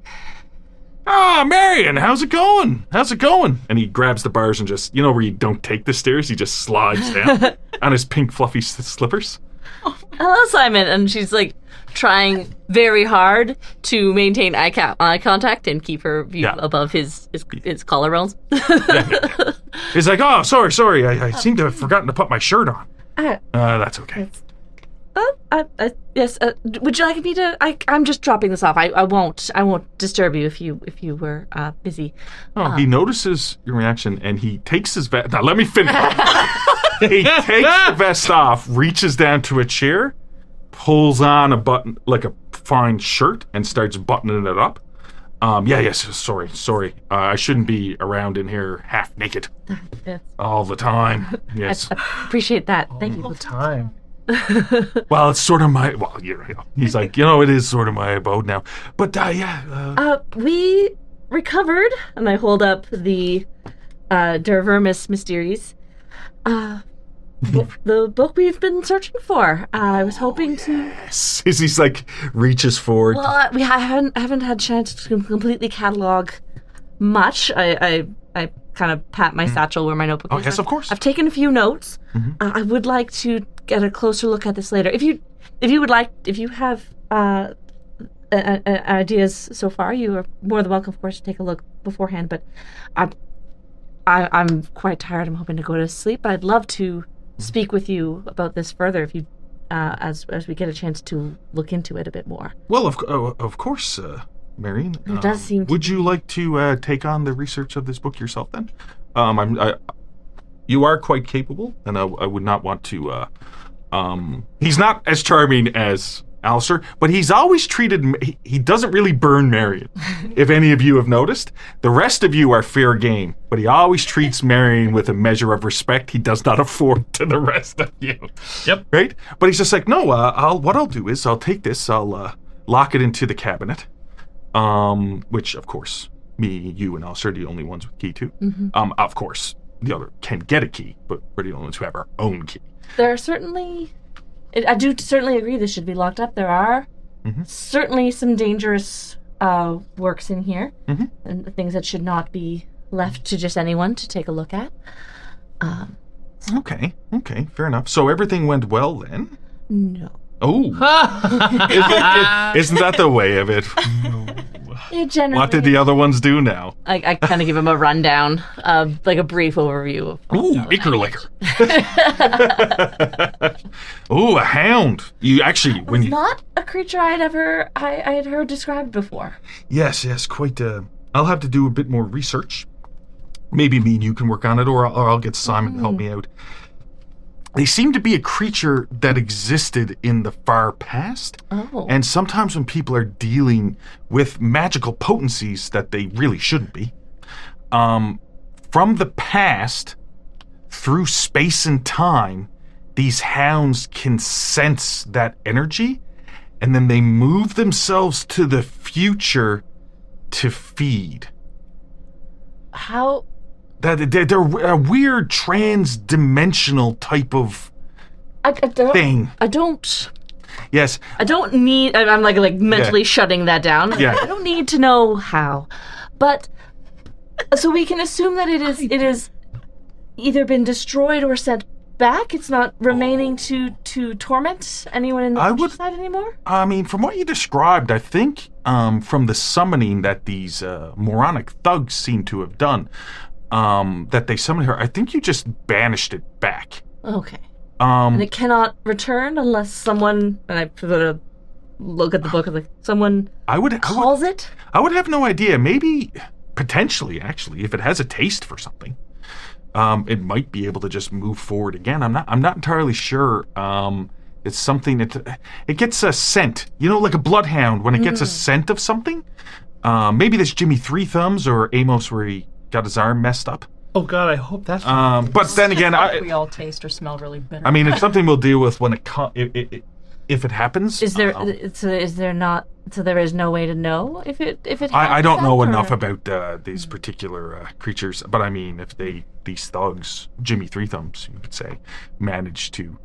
Speaker 2: Marion, how's it going? And he grabs the bars and just, you know where you don't take the stairs, he just slides down on his pink fluffy slippers.
Speaker 6: Hello, Simon. And she's like trying very hard to maintain eye contact and keep her view above his collarbones.
Speaker 2: He's like, oh, sorry. I seem to have forgotten to put my shirt on. That's okay.
Speaker 6: Yes. Would you like me to? I'm just dropping this off. I won't disturb you if you were busy.
Speaker 2: He notices your reaction, and he takes his vest. Now let me finish. He takes the vest off, reaches down to a chair, pulls on a button like a fine shirt, and starts buttoning it up. Yes. Sorry. I shouldn't be around in here half naked all the time. Yes.
Speaker 6: I appreciate that. Thank you.
Speaker 5: All the time.
Speaker 2: Well, it's sort of my. Well, you know. He's like, it is sort of my abode now. But
Speaker 6: we recovered, and I hold up the Dervermis Mysteries. The book we've been searching for. I was hoping to.
Speaker 2: Yes. He's like reaches forward.
Speaker 6: Well, we haven't had a chance to completely catalog much. I kind of pat my satchel where my notebook is.
Speaker 2: Oh yes, of course.
Speaker 6: I've taken a few notes. I would like to get a closer look at this later. If you have ideas so far, you are more than welcome, of course, to take a look beforehand. But I'm quite tired. I'm hoping to go to sleep. I'd love to speak with you about this further if you, as we get a chance to look into it a bit more.
Speaker 2: Well, of course, Marion.
Speaker 6: It does seem.
Speaker 2: Would you like to take on the research of this book yourself then? You are quite capable, and I would not want to. He's not as charming as Alistair, but he's always treated. He doesn't really burn Marion. If any of you have noticed, the rest of you are fair game, but he always treats Marion with a measure of respect he does not afford to the rest of you.
Speaker 5: Yep.
Speaker 2: Right? But he's just like, no. What I'll do is I'll take this. I'll lock it into the cabinet. Which of course, me, you, and Alistair are the only ones with key to. Of course, the other can get a key, but we're the only ones who have our own key.
Speaker 6: There are certainly. I do certainly agree this should be locked up. There are certainly some dangerous works in here, and things that should not be left to just anyone to take a look at.
Speaker 2: Okay, fair enough. So everything went well then?
Speaker 6: No.
Speaker 2: Oh. Isn't that the way of it? What did the other ones do now?
Speaker 6: I kind of give him a rundown, like a brief overview of.
Speaker 2: Ooh, ichor liquor. Ooh, a hound. You actually, when you
Speaker 6: Not a creature I had heard described before.
Speaker 2: yes, quite. I'll have to do a bit more research. Maybe me and you can work on it, or I'll get Simon to help me out. They seem to be a creature that existed in the far past.
Speaker 6: Oh.
Speaker 2: And sometimes when people are dealing with magical potencies that they really shouldn't be, from the past, through space and time, these hounds can sense that energy, and then they move themselves to the future to feed.
Speaker 6: How?
Speaker 2: They're a weird trans-dimensional type of
Speaker 6: I don't.
Speaker 2: thing.
Speaker 6: I don't.
Speaker 2: Yes.
Speaker 6: I don't need. I'm like mentally shutting that down.
Speaker 2: Yeah.
Speaker 6: I don't need to know how, but so we can assume that it is either been destroyed or sent back. It's not remaining to torment anyone in the countryside anymore.
Speaker 2: I mean, from what you described, I think from the summoning that these moronic thugs seem to have done, that they summoned her. I think you just banished it back.
Speaker 6: Okay. And it cannot return unless someone, and I sort of look at the book, like someone calls it?
Speaker 2: I would have no idea. Maybe, potentially, actually, if it has a taste for something, it might be able to just move forward again. I'm not entirely sure. It's something that, it gets a scent, like a bloodhound when it gets a scent of something. Maybe this Jimmy Three Thumbs or Amos where he got his arm messed up.
Speaker 5: Oh God, I hope that's.
Speaker 2: But then again,
Speaker 3: we all taste or smell really bitter.
Speaker 2: I mean, it's something we'll deal with when if it happens.
Speaker 6: Is there? Is there not? So there is no way to know if it.
Speaker 2: I don't know
Speaker 6: or...
Speaker 2: enough about these particular creatures, but I mean, if these thugs, Jimmy Three Thumbs, you could say, managed to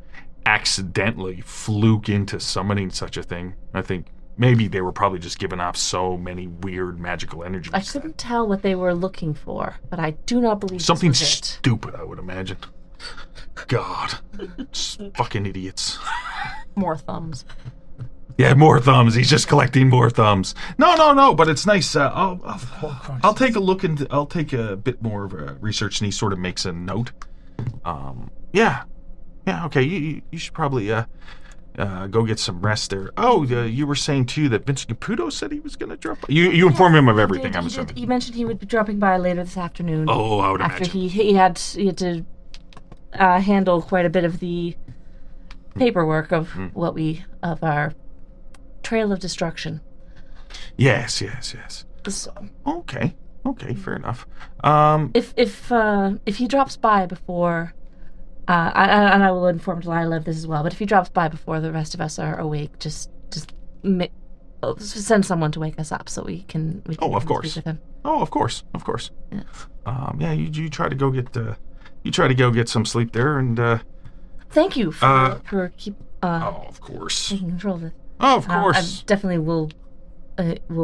Speaker 2: accidentally fluke into summoning such a thing, I think. Maybe they were probably just giving off so many weird magical energies.
Speaker 6: I couldn't tell what they were looking for, but I do not believe
Speaker 2: something
Speaker 6: this was it.
Speaker 2: Stupid, I would imagine. God. Just fucking idiots.
Speaker 3: More thumbs.
Speaker 2: Yeah, more thumbs. He's just collecting more thumbs. No, but it's nice. I'll take a look into. I'll take a bit more of a research, and he sort of makes a note. Yeah, okay, you should probably go get some rest there. Oh, you were saying too that Vince Caputo said he was going to drop. You inform him of everything. I'm assuming.
Speaker 6: He mentioned he would be dropping by later this afternoon.
Speaker 2: Oh, I would
Speaker 6: after
Speaker 2: imagine.
Speaker 6: he had to handle quite a bit of the paperwork of of our trail of destruction.
Speaker 2: Yes.
Speaker 6: So,
Speaker 2: Okay, fair enough.
Speaker 6: If he drops by before. And I will inform Delilah of this as well. But if he drops by before the rest of us are awake, just send someone to wake us up so we can.
Speaker 2: Of course.
Speaker 6: Speak with him.
Speaker 2: Oh, of course.
Speaker 6: Yeah.
Speaker 2: You try to go get some sleep there, and
Speaker 6: thank you for keep.
Speaker 2: of course.
Speaker 6: Taking control of this.
Speaker 2: Oh, of course.
Speaker 6: I definitely will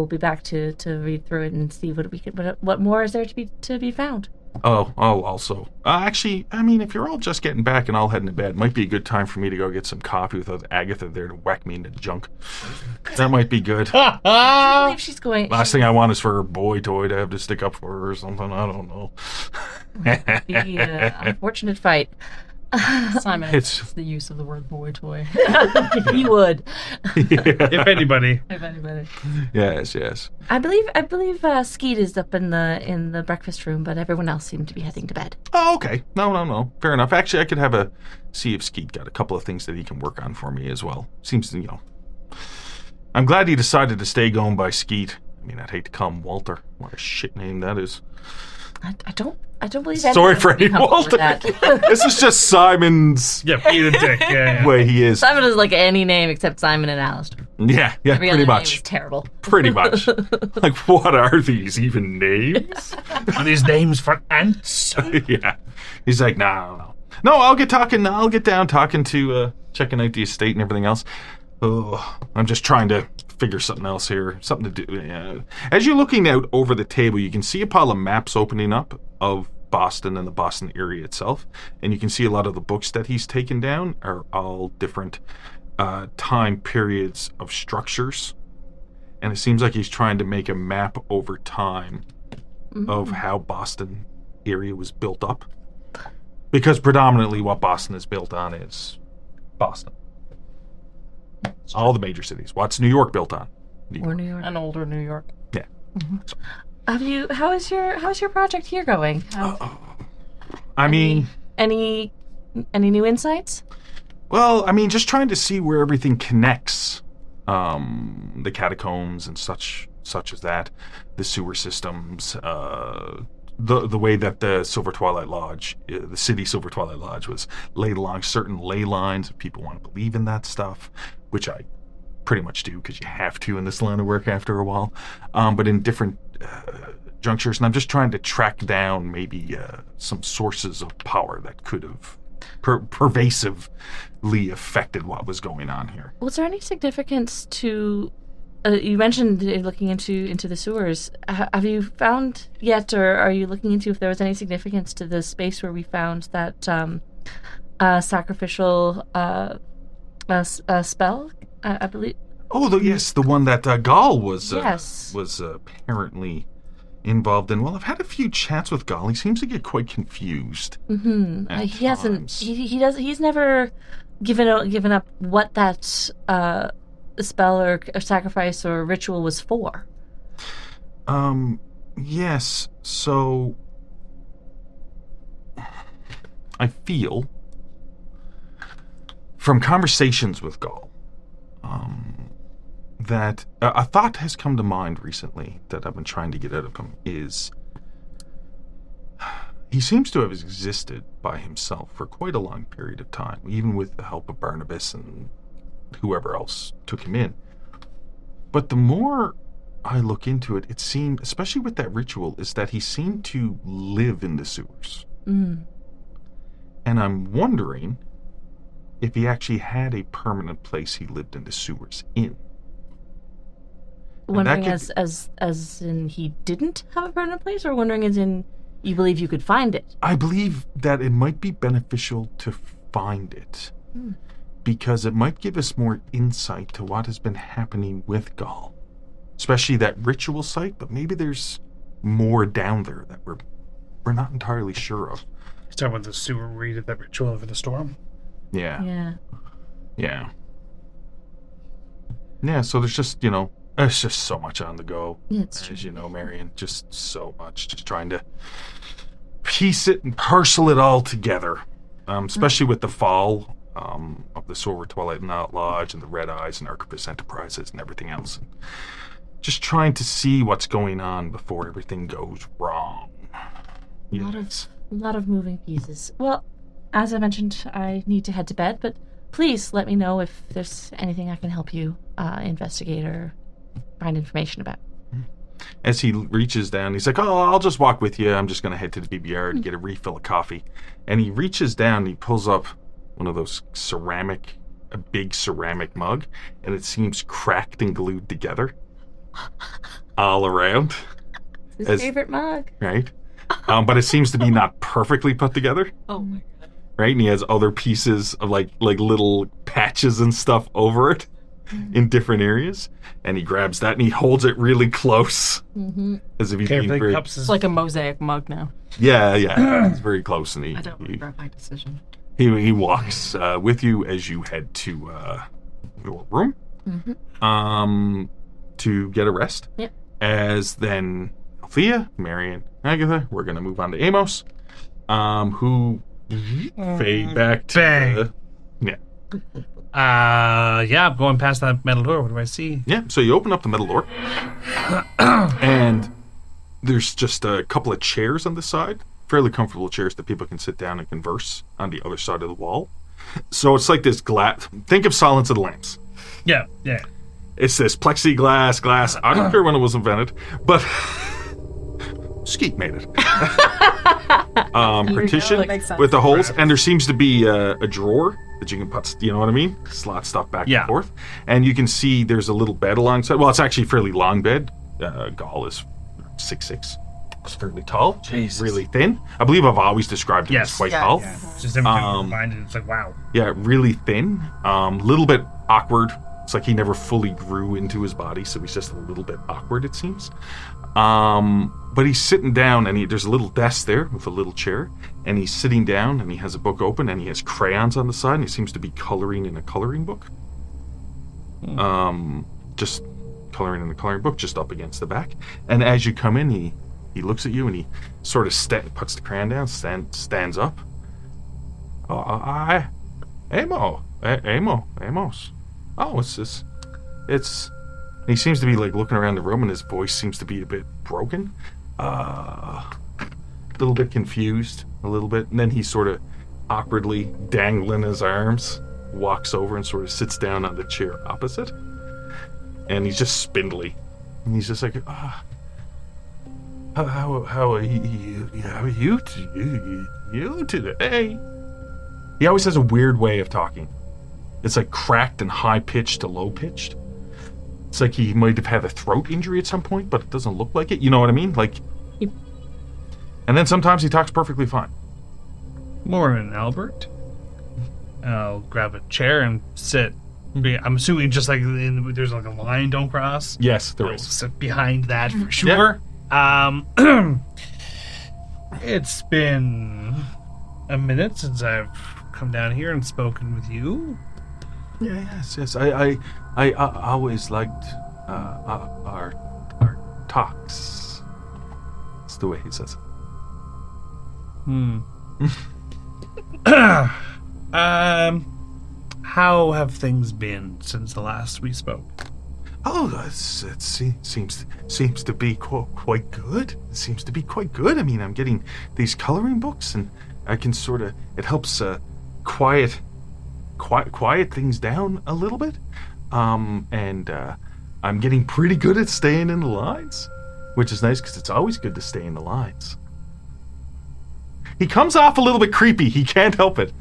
Speaker 6: be back to read through it and see what more is there to be found.
Speaker 2: Oh, also. Actually, I mean, if you're all just getting back and all heading to bed, it might be a good time for me to go get some coffee without Agatha there to whack me into junk. That might be good.
Speaker 6: I believe she's going.
Speaker 2: Last thing I want is for her boy toy to have to stick up for her or something. I don't know.
Speaker 6: The unfortunate fight.
Speaker 3: Simon, it's the use of the word boy toy.
Speaker 6: He would.
Speaker 5: If anybody.
Speaker 2: Yes.
Speaker 6: I believe Skeet is up in the breakfast room, but everyone else seemed to be heading to bed.
Speaker 2: Oh, okay. No. Fair enough. Actually, I could see if Skeet got a couple of things that he can work on for me as well. Seems, I'm glad he decided to stay going by Skeet. I mean, I'd hate to call him Walter. What a shit name that is.
Speaker 6: I don't believe.
Speaker 2: Sorry for any Walter. This is just Simon's.
Speaker 5: Yeah, being a dick. Yeah.
Speaker 2: Way he is.
Speaker 6: Simon is like any name except Simon and Alistair.
Speaker 2: Yeah,
Speaker 6: Every
Speaker 2: pretty
Speaker 6: other
Speaker 2: much.
Speaker 6: name is terrible.
Speaker 2: Pretty much. Like, what are these even names?
Speaker 5: Are these names for ants?
Speaker 2: Yeah. He's like, no. No, I'll get down talking to checking out the estate and everything else. Oh, I'm just trying to figure something else here. Something to do. Yeah. As you're looking out over the table, you can see a pile of maps opening up of Boston and the Boston area itself. And you can see a lot of the books that he's taken down are all different time periods of structures. and it seems like he's trying to make a map over time of how Boston area was built up. Because predominantly what Boston is built on is Boston. All the major cities. What's New York built on?
Speaker 6: Or New York.
Speaker 3: An older New York.
Speaker 2: Yeah.
Speaker 6: How's your project here going?
Speaker 2: I mean...
Speaker 6: Any new insights?
Speaker 2: Well, I mean, just trying to see where everything connects. The catacombs and such as that. The sewer systems. The way that the Silver Twilight Lodge, the city Silver Twilight Lodge, was laid along certain ley lines. If people want to believe in that stuff, which I pretty much do because you have to in this line of work after a while. But in different junctures, and I'm just trying to track down maybe some sources of power that could have pervasively affected what was going on here.
Speaker 6: Was there any significance to? You mentioned looking into the sewers. Have you found yet, or are you looking into if there was any significance to the space where we found that sacrificial spell? I believe.
Speaker 2: Oh, yes, the one that Gall was
Speaker 6: Yes.
Speaker 2: was apparently involved in. Well, I've had a few chats with Gall. He seems to get quite confused.
Speaker 6: Mm-hmm.
Speaker 2: at
Speaker 6: He hasn't.
Speaker 2: times.
Speaker 6: He's never given up what that spell or sacrifice or ritual was for.
Speaker 2: Yes. So I feel from conversations with Gall that a thought has come to mind recently that I've been trying to get out of him is he seems to have existed by himself for quite a long period of time, even with the help of Barnabas and whoever else took him in. But the more I look into it, it seemed, especially with that ritual, is that he seemed to live in the sewers.
Speaker 6: Mm.
Speaker 2: And I'm wondering if he actually had a permanent place he lived in the sewers in.
Speaker 6: Wondering as in he didn't have a permanent place, or wondering as in you believe you could find it?
Speaker 2: I believe that it might be beneficial to find it. Because it might give us more insight to what has been happening with Gall. Especially that ritual site, but maybe there's more down there that we're not entirely sure of.
Speaker 5: He's talking about the sewer where he did that ritual over the storm.
Speaker 2: Yeah.
Speaker 6: Yeah.
Speaker 2: Yeah, so there's just, there's just so much on the go.
Speaker 6: It's
Speaker 2: As you know, Marion, just so much. Just trying to piece it and parcel it all together. Especially with the fall of the Silver Twilight Lodge and the Red Eyes and Archivist Enterprises and everything else. And just trying to see what's going on before everything goes wrong.
Speaker 6: A lot of moving pieces. Well, as I mentioned, I need to head to bed, but please let me know if there's anything I can help you investigate or find information about.
Speaker 2: As he reaches down, he's like, "Oh, I'll just walk with you. I'm just going to head to the BBR to get a refill of coffee." And he reaches down and he pulls up one of those a big ceramic mug, and it seems cracked and glued together all around.
Speaker 6: His favorite mug.
Speaker 2: Right? But it seems to be not perfectly put together.
Speaker 7: Oh my god.
Speaker 2: Right? And he has other pieces of like little patches and stuff over it in different areas. And he grabs that and he holds it really close.
Speaker 6: Mm-hmm.
Speaker 2: As if he's being
Speaker 5: Carefully
Speaker 2: very...
Speaker 5: cups
Speaker 3: It's like a mosaic mug now.
Speaker 2: Yeah. It's very close. And
Speaker 3: I don't regret my decision.
Speaker 2: he walks with you as you head to your room to get a rest.
Speaker 6: Yep.
Speaker 2: As then Althea, Marion, Agatha, we're going to move on to Amos, who fade back to
Speaker 5: Bang.
Speaker 2: yeah.
Speaker 5: I'm going past that metal door. What do I see?
Speaker 2: Yeah, so you open up the metal door, and there's just a couple of chairs on the side, fairly comfortable chairs that people can sit down and converse on the other side of the wall. So it's like this glass. Think of Silence of the Lambs.
Speaker 5: Yeah.
Speaker 2: It's this plexiglass glass. I don't care when it was invented, but Skeet made it. Partition
Speaker 3: That makes sense.
Speaker 2: with the holes, and there seems to be a drawer that you can put, you know what I mean? Slot stuff back and forth. And you can see there's a little bed alongside. Well, it's actually a fairly long bed. Gall is 6'6". It's fairly tall.
Speaker 5: Jesus.
Speaker 2: Really thin. I believe I've always described it as quite tall.
Speaker 5: Yeah. Just every time you find it, it's like, wow.
Speaker 2: Yeah, really thin. Little bit awkward It's like he never fully grew into his body, so he's just a little bit awkward, it seems. But he's sitting down, and there's a little desk there with a little chair, and he's sitting down, and he has a book open, and he has crayons on the side, and he seems to be coloring in a coloring book. Just coloring in the coloring book, just up against the back. And as you come in, he looks at you, and he sort of puts the crayon down, stands up. Amos. Oh, it's. He seems to be like looking around the room, and his voice seems to be a bit broken, a little bit confused, a little bit, and then he sort of awkwardly dangling his arms, walks over and sort of sits down on the chair opposite, and he's just spindly, and he's just like, how are you today? He always has a weird way of talking. It's like cracked and high-pitched to low-pitched. It's like he might have had a throat injury at some point, but it doesn't look like it. You know what I mean? Like, and then sometimes he talks perfectly fine.
Speaker 5: Morning, Albert. I'll grab a chair and sit. I'm assuming just like there's like a line don't cross.
Speaker 2: Yes, there
Speaker 5: I'll
Speaker 2: is.
Speaker 5: sit behind that for sure. It's been a minute since I've come down here and spoken with you.
Speaker 2: Yes. I always liked our talks. That's the way he says it.
Speaker 5: How have things been since the last we spoke?
Speaker 2: Oh, it seems to be quite good. It seems to be quite good. I mean, I'm getting these coloring books, and I can sort of, it helps quiet things down a little bit. And I'm getting pretty good at staying in the lines, which is nice because it's always good to stay in the lines. He comes off a little bit creepy. He can't help it.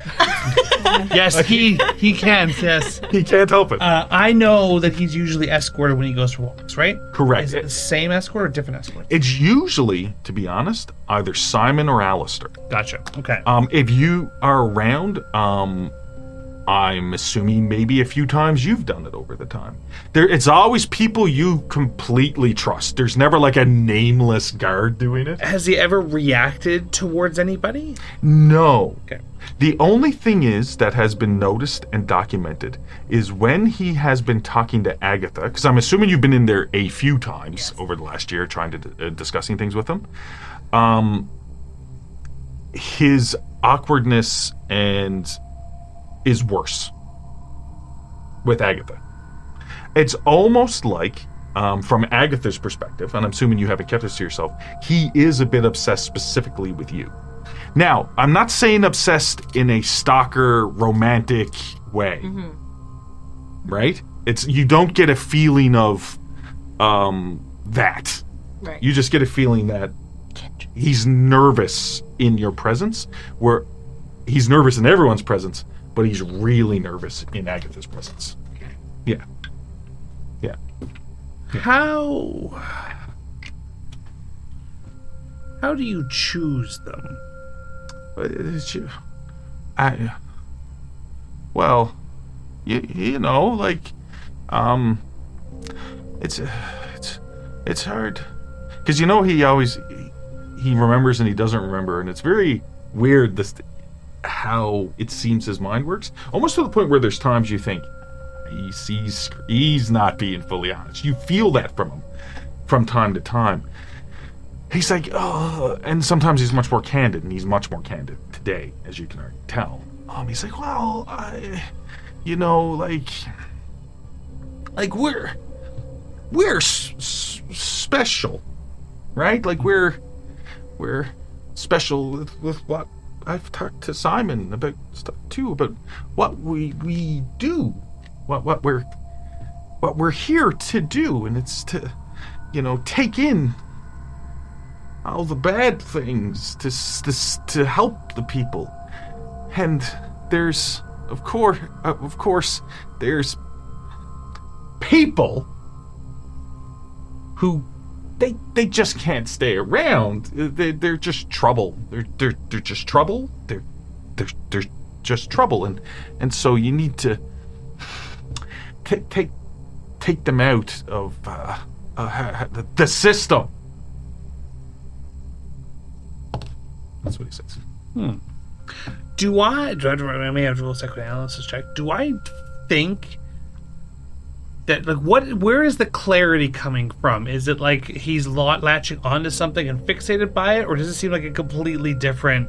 Speaker 5: Yes, he can. Yes,
Speaker 2: he can't help it.
Speaker 5: I know that he's usually escorted when he goes for walks, right?
Speaker 2: Correct.
Speaker 5: Is it the same escort or different escort?
Speaker 2: It's usually, to be honest, either Simon or Alistair.
Speaker 5: Gotcha. Okay.
Speaker 2: If you are around, I'm assuming maybe a few times you've done it over the time. It's always people you completely trust. There's never like a nameless guard doing it.
Speaker 5: Has he ever reacted towards anybody?
Speaker 2: No.
Speaker 5: Okay.
Speaker 2: The only thing is that has been noticed and documented is when he has been talking to Agatha, because I'm assuming you've been in there a few times over the last year trying to discussing things with him. His awkwardness is worse with Agatha. It's almost like, from Agatha's perspective, and I'm assuming you haven't kept this to yourself, he is a bit obsessed specifically with you. Now, I'm not saying obsessed in a stalker, romantic way, right? You don't get a feeling of that.
Speaker 7: Right.
Speaker 2: You just get a feeling that he's nervous in your presence, where he's nervous in everyone's presence, but he's really nervous in Agatha's presence. Yeah.
Speaker 5: How do you choose them?
Speaker 2: Well, you know, like, it's hard, because you know he remembers and he doesn't remember, and it's very weird how it seems his mind works, almost to the point where there's times you think he's not being fully honest. You feel that from him from time to time. He's like, oh, and sometimes he's much more candid, and he's much more candid today, as you can already tell. He's like, well, like we're special, right? Like we're special with what I've talked to Simon about stuff too, about what we do, what we're here to do, and it's to, take in all the bad things to help the people. And there's of course there's people who they just can't stay around. They're just trouble. They're just trouble. They're just trouble, and so you need to take them out of the system. That's what he says.
Speaker 5: Do I may have to roll a psychoanalysis check. Do I think that, like, where is the clarity coming from? Is it like he's latching onto something and fixated by it, or does it seem like a completely different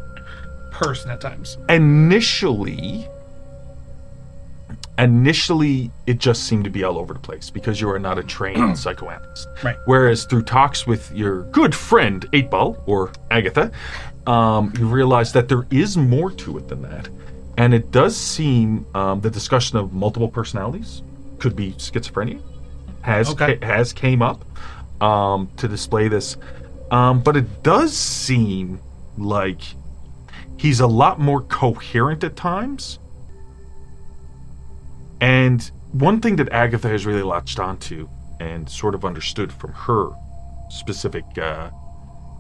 Speaker 5: person at times?
Speaker 2: Initially, it just seemed to be all over the place because you are not a trained psychoanalyst.
Speaker 5: Right.
Speaker 2: Whereas through talks with your good friend 8-Ball or Agatha, you realize that there is more to it than that, and it does seem the discussion of multiple personalities, could be schizophrenia, has came up to display this, but it does seem like he's a lot more coherent at times. And one thing that Agatha has really latched onto and sort of understood from her specific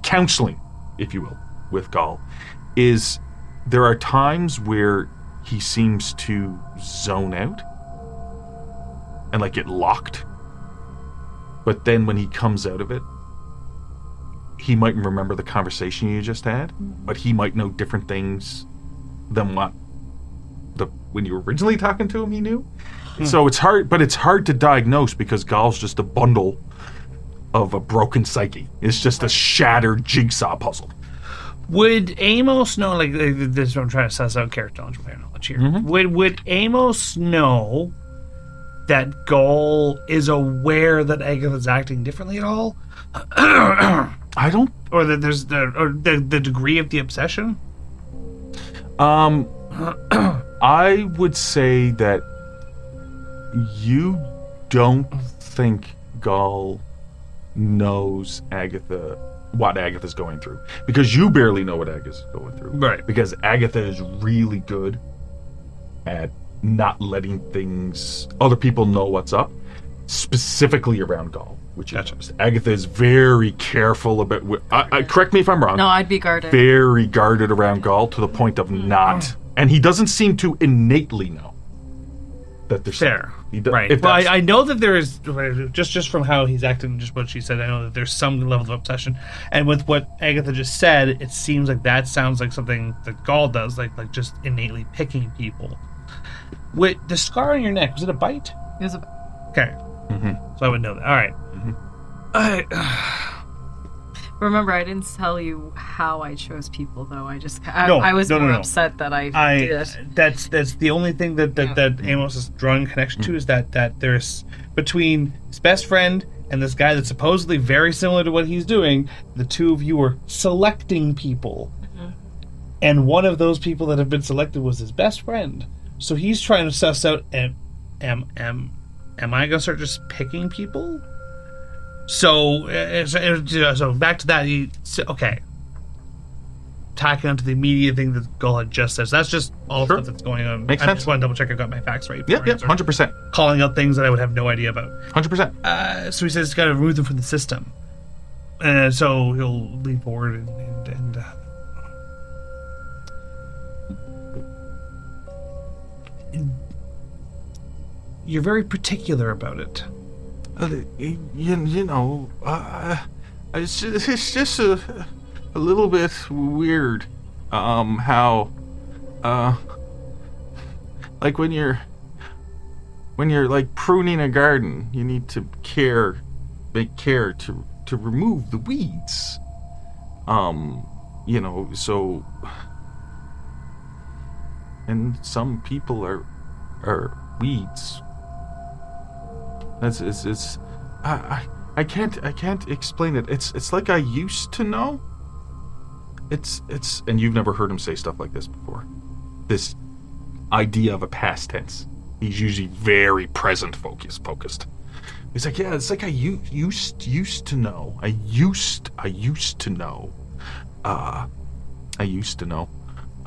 Speaker 2: counseling, if you will, with Gall, is there are times where he seems to zone out and like get locked. But then when he comes out of it, he might remember the conversation you just had, but he might know different things than what when you were originally talking to him he knew. So it's hard to diagnose because Gall's just a bundle of a broken psyche. It's just a shattered jigsaw puzzle.
Speaker 5: Would Amos know, like this is what I'm trying to suss out character knowledge here. Would Amos know that Gall is aware that Agatha's acting differently at all?
Speaker 2: I don't,
Speaker 5: or that there's the degree of the obsession?
Speaker 2: I would say that you don't think Gall knows what Agatha's going through, because you barely know what Agatha's going through.
Speaker 5: Right.
Speaker 2: Because Agatha is really good at not letting other people know what's up, specifically around Gall, which is Agatha is very careful about. Correct me if I'm wrong.
Speaker 3: No, I'd be guarded.
Speaker 2: Very guarded around Gall to the point of not, and he doesn't seem to innately know that there's
Speaker 5: fair.
Speaker 2: Right.
Speaker 5: Well, I know that there is, just from how he's acting, just what she said, I know that there's some level of obsession. And with what Agatha just said, it seems like that sounds like something that Gall does, like just innately picking people. With the scar on your neck, was it a bite?
Speaker 3: It was a bite.
Speaker 5: Okay. Mm-hmm. So I would know that. All right.
Speaker 7: Remember, I didn't tell you how I chose people, though. I was more upset that I did it.
Speaker 5: That's the only thing that Amos is drawing a connection to, is that there's between his best friend and this guy that's supposedly very similar to what he's doing, the two of you are selecting people. And one of those people that have been selected was his best friend. So he's trying to suss out, am I going to start just picking people? So back to that. Okay. Tacking onto the immediate thing that Gall had just said. So that's just all stuff that's going on.
Speaker 2: Makes
Speaker 5: I
Speaker 2: sense.
Speaker 5: just want to double check I got my facts right.
Speaker 2: Yeah, 100%.
Speaker 5: Calling out things that I would have no idea about.
Speaker 2: 100%.
Speaker 5: So he says he's got to remove them from the system. So he'll lean forward and you're very particular about it.
Speaker 2: It's just a little bit weird. How, like when you're like pruning a garden, you need to make care to remove the weeds. So, and some people are weeds. I can't explain it. It's like I used to know. It's and you've never heard him say stuff like this before. This idea of a past tense. He's usually very present focused. He's like, yeah, it's like I used to know. I used to know.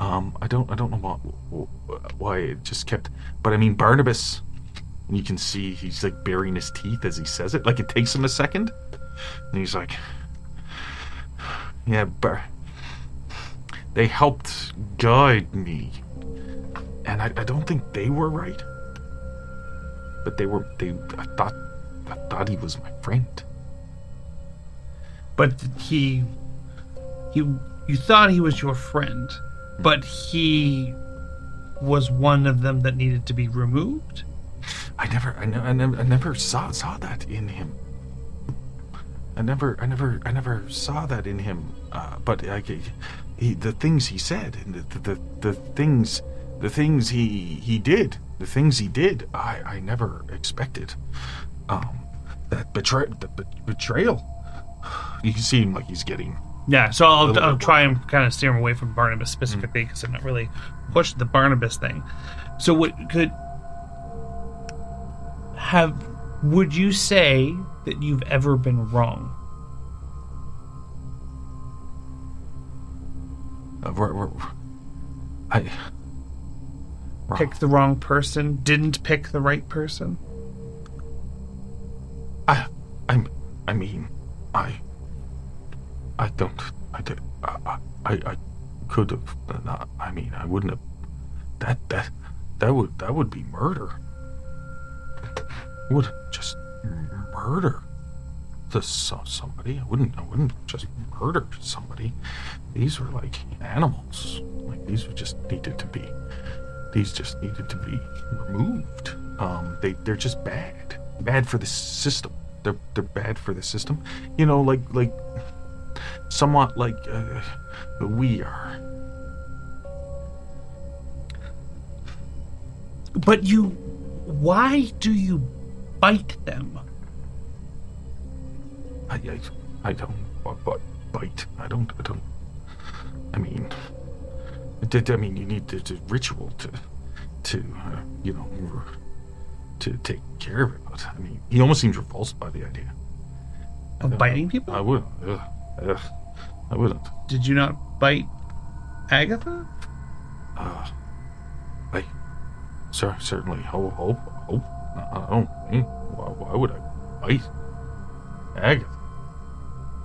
Speaker 2: I don't know why it just kept. But I mean, Barnabas. And you can see he's like baring his teeth as he says it. Like it takes him a second. And he's like, yeah, they helped guide me. And I don't think they were right. but I thought he was my friend.
Speaker 5: But you thought he was your friend, but he was one of them that needed to be removed?
Speaker 2: I never saw that in him. I never saw that in him. But the things he said and the things he did, I never expected. That betrayal. You seem like he's getting.
Speaker 5: Yeah, so I'll try and kind of steer him away from Barnabas specifically because I'm not really pushing the Barnabas thing. So would you say that you've ever been wrong? Picked the wrong person? Didn't pick the right person?
Speaker 2: I could have not. I mean, I wouldn't have. That would be murder. Would just murder somebody. I wouldn't just murder somebody. These were like animals. Like these just needed to be removed. They're just bad for the system. They're bad for the system. You know, like somewhat like we are.
Speaker 5: But why do you bite them?
Speaker 2: I don't bite. I don't. I mean, you need the ritual to take care of it. But I mean, he almost seems repulsed by the idea
Speaker 5: of biting people.
Speaker 2: I wouldn't. I wouldn't.
Speaker 5: Did you not bite Agatha?
Speaker 2: Certainly hope. I don't. Why would I bite Agatha?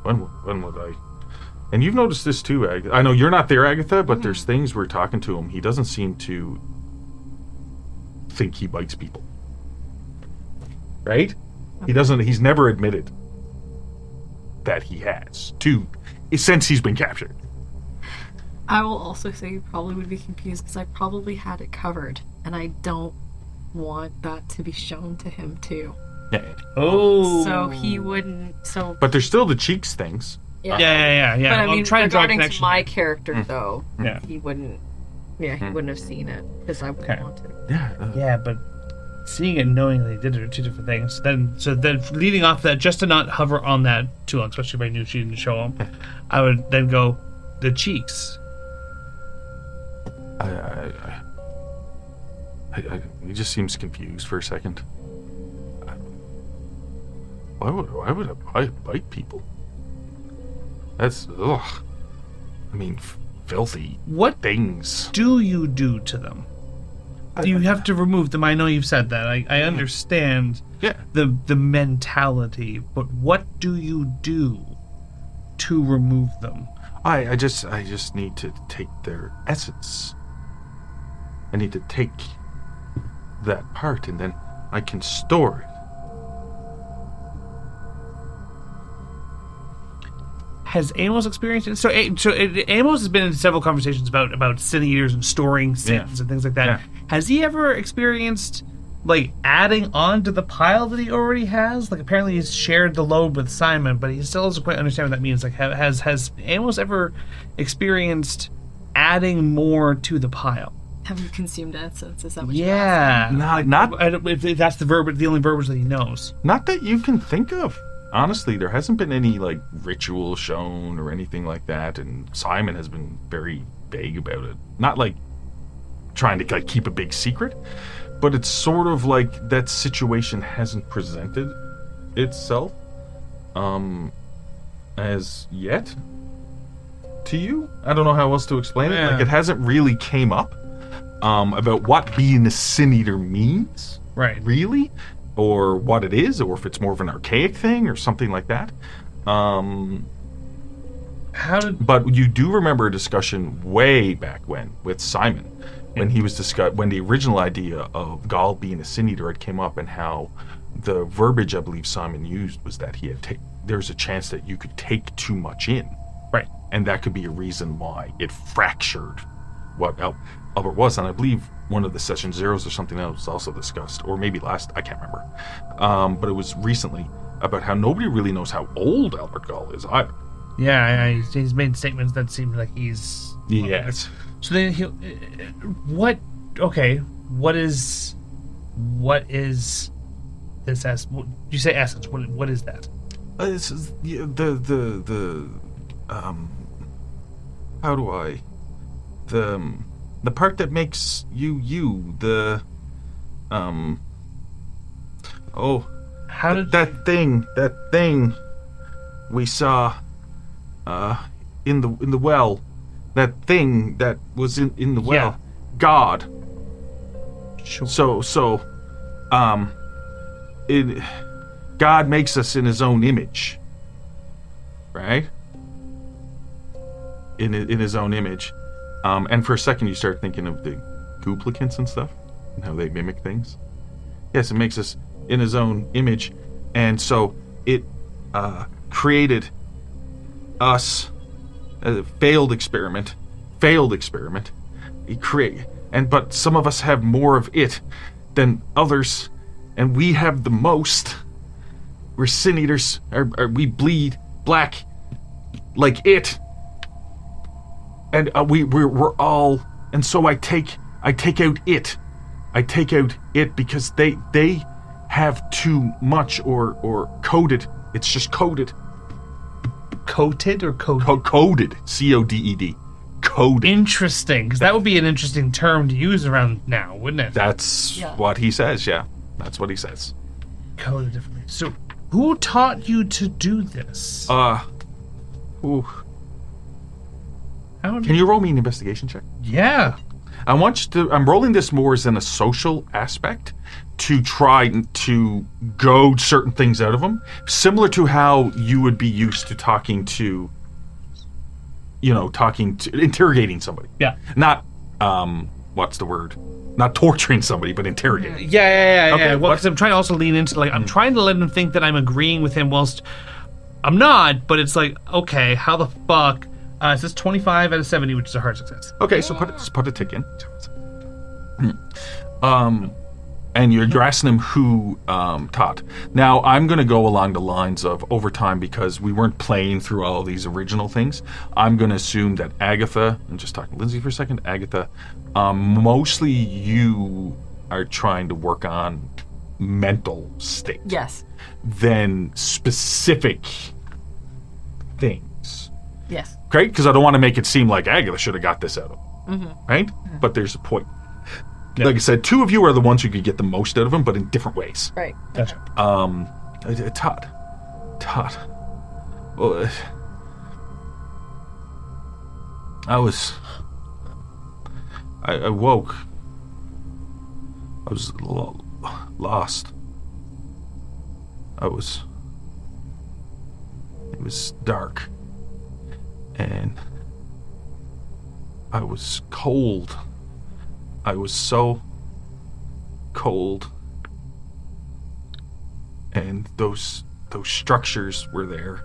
Speaker 2: When would I? And you've noticed this too, Agatha. I know you're not there, Agatha, but there's things we're talking to him. He doesn't seem to think he bites people. Right? He doesn't. He's never admitted that he has since he's been captured.
Speaker 7: I will also say you probably would be confused because I probably had it covered, and I don't want that to be shown to him too.
Speaker 2: Yeah.
Speaker 5: Oh.
Speaker 7: So he wouldn't. So.
Speaker 2: But there's still the cheeks things.
Speaker 5: Yeah.
Speaker 7: But I mean,
Speaker 5: I'm trying to draw a
Speaker 7: regarding to
Speaker 5: connection.
Speaker 7: my character, though,
Speaker 5: Yeah.
Speaker 7: he wouldn't. Yeah, he wouldn't have seen it because I wouldn't want to.
Speaker 2: Yeah.
Speaker 5: Yeah, but seeing it, knowing they did it, are two different things. So then, leading off that, just to not hover on that too long, especially if I knew she didn't show him, I would then go the cheeks.
Speaker 2: He just seems confused for a second. Why would I bite people? That's ugh. I mean, filthy.
Speaker 5: What
Speaker 2: things
Speaker 5: do you do to them? You have to remove them. I know you've said that. I understand the mentality, but what do you do to remove them?
Speaker 2: I just need to take their essence. I need to take that part, and then I can store it.
Speaker 5: Has Amos experienced it? So Amos has been in several conversations about sin eaters and storing sins and things like that. Yeah. Has he ever experienced like adding on to the pile that he already has? Like apparently he's shared the load with Simon, but he still doesn't quite understand what that means. Like has Amos ever experienced adding more to the pile?
Speaker 7: Have you consumed essence? Is that what you're asking?
Speaker 2: Not
Speaker 5: if that's the only verbiage that he knows.
Speaker 2: Not that you can think of. Honestly, there hasn't been any like ritual shown or anything like that, and Simon has been very vague about it. Not like trying to like keep a big secret, but it's sort of like that situation hasn't presented itself as yet to you. I don't know how else to explain it. Like it hasn't really came up about what being a sin eater means,
Speaker 5: right?
Speaker 2: Really. Or what it is, or if it's more of an archaic thing, or something like that. But you do remember a discussion way back when with Simon, when he was when the original idea of Gaul being a sin eater had came up, and how the verbiage I believe Simon used was that he had there's a chance that you could take too much in,
Speaker 5: Right.
Speaker 2: and that could be a reason why it fractured what Albert was. And I believe one of the session zeros or something else also discussed, or maybe last, I can't remember, but it was recently about how nobody really knows how old Albert Gaul is either.
Speaker 5: Yeah, he's made statements that seem like he's...
Speaker 2: Yes.
Speaker 5: So then he'll... What... Okay, what is this as... You say essence, what is that?
Speaker 2: This is how do I... The part that makes you,
Speaker 5: How did...
Speaker 2: that thing we saw in the well, that thing that was in the well,
Speaker 5: Yeah.
Speaker 2: God.
Speaker 5: Sure.
Speaker 2: God makes us in his own image, right? In his own image, and for a second you start thinking of the duplicants and stuff, and how they mimic things. Yes, it makes us in his own image, and so it created us. A failed experiment. But some of us have more of it than others, and we have the most. We're sin eaters. We bleed black like it, and we're all. And so I take out it. I take out it because they have too much or coded. It's just coded.
Speaker 5: Coated or coded?
Speaker 2: Coded. C-O-D-E-D. Coded.
Speaker 5: Interesting, because that would be an interesting term to use around now, wouldn't it?
Speaker 2: That's what he says, yeah. That's what he says.
Speaker 5: Coded differently. So, who taught you to do this?
Speaker 2: Ooh.
Speaker 5: How
Speaker 2: Can you roll me an investigation check?
Speaker 5: Yeah.
Speaker 2: I'm rolling this more as in a social aspect to try to goad certain things out of him, similar to how you would be used to interrogating somebody.
Speaker 5: Yeah.
Speaker 2: Not, what's the word? Not torturing somebody, but interrogating.
Speaker 5: Yeah.
Speaker 2: Okay,
Speaker 5: Well, because I'm trying to also lean into, I'm trying to let him think that I'm agreeing with him whilst I'm not, but it's like, okay, how the fuck... it says 25 out of 70, which is a hard success.
Speaker 2: Okay, so put a tick in. And you're asking him who taught. Now, I'm going to go along the lines of over time, because we weren't playing through all these original things. I'm going to assume that Agatha, and just talking to Lindsay for a second, Agatha, mostly you are trying to work on mental state.
Speaker 3: Yes.
Speaker 2: Than specific things.
Speaker 3: Yes.
Speaker 2: Great, because I don't want to make it seem like Agatha should have got this out of him.
Speaker 3: Mm-hmm.
Speaker 2: Right? Mm-hmm. But there's a point. Yeah. Like I said, two of you are the ones who could get the most out of him, but in different ways.
Speaker 3: Right.
Speaker 5: Gotcha.
Speaker 2: Todd. Well, I woke. I was lost. It was dark. And I was cold. I was so cold. And those structures were there.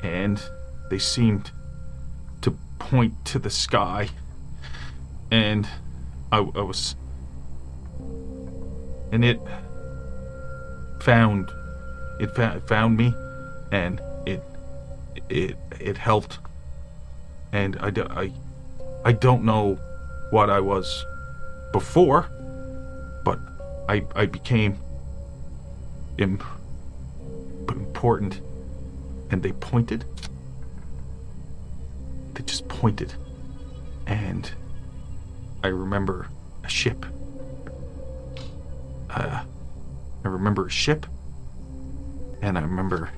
Speaker 2: And they seemed to point to the sky. And I was... And it found me, and it helped. And I don't know what I was before, but I became important, and they pointed. They just pointed, and I remember a ship. I remember a ship, and I remember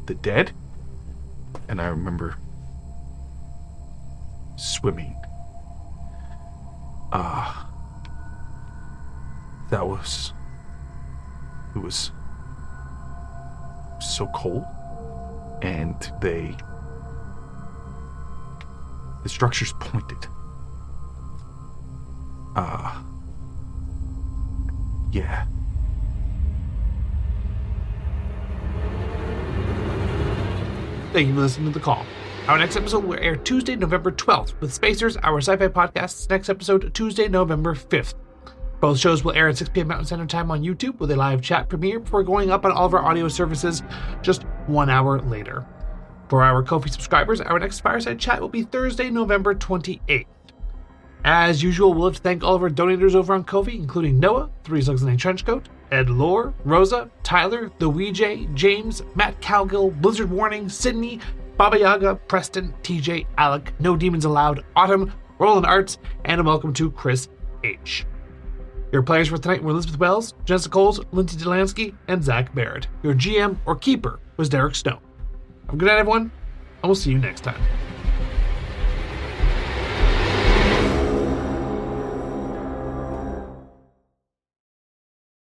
Speaker 2: the dead, and I remember swimming. It was so cold, and the structures pointed, Yeah.
Speaker 1: Thank you for listening to The Call. Our next episode will air Tuesday, November 12th, with Spacers, our sci-fi podcast's next episode, Tuesday, November 5th. Both shows will air at 6 p.m. Mountain Standard Time on YouTube with a live chat premiere before going up on all of our audio services just 1 hour later. For our Ko-fi subscribers, our next Fireside Chat will be Thursday, November 28th. As usual, we'll have to thank all of our donators over on Ko-fi, including Noah, 3 Slugs in a Trenchcoat, Ed Lore, Rosa, Tyler, The Weejay, James, Matt Calgill, Blizzard Warning, Sydney, Baba Yaga, Preston, TJ, Alec, No Demons Allowed, Autumn, Roland Arts, and a welcome to Chris H. Your players for tonight were Elizabeth Wells, Jessica Coles, Lindsay Delansky, and Zach Barrett. Your GM or keeper was Derek Stone. Have a good night, everyone, and we'll see you next time.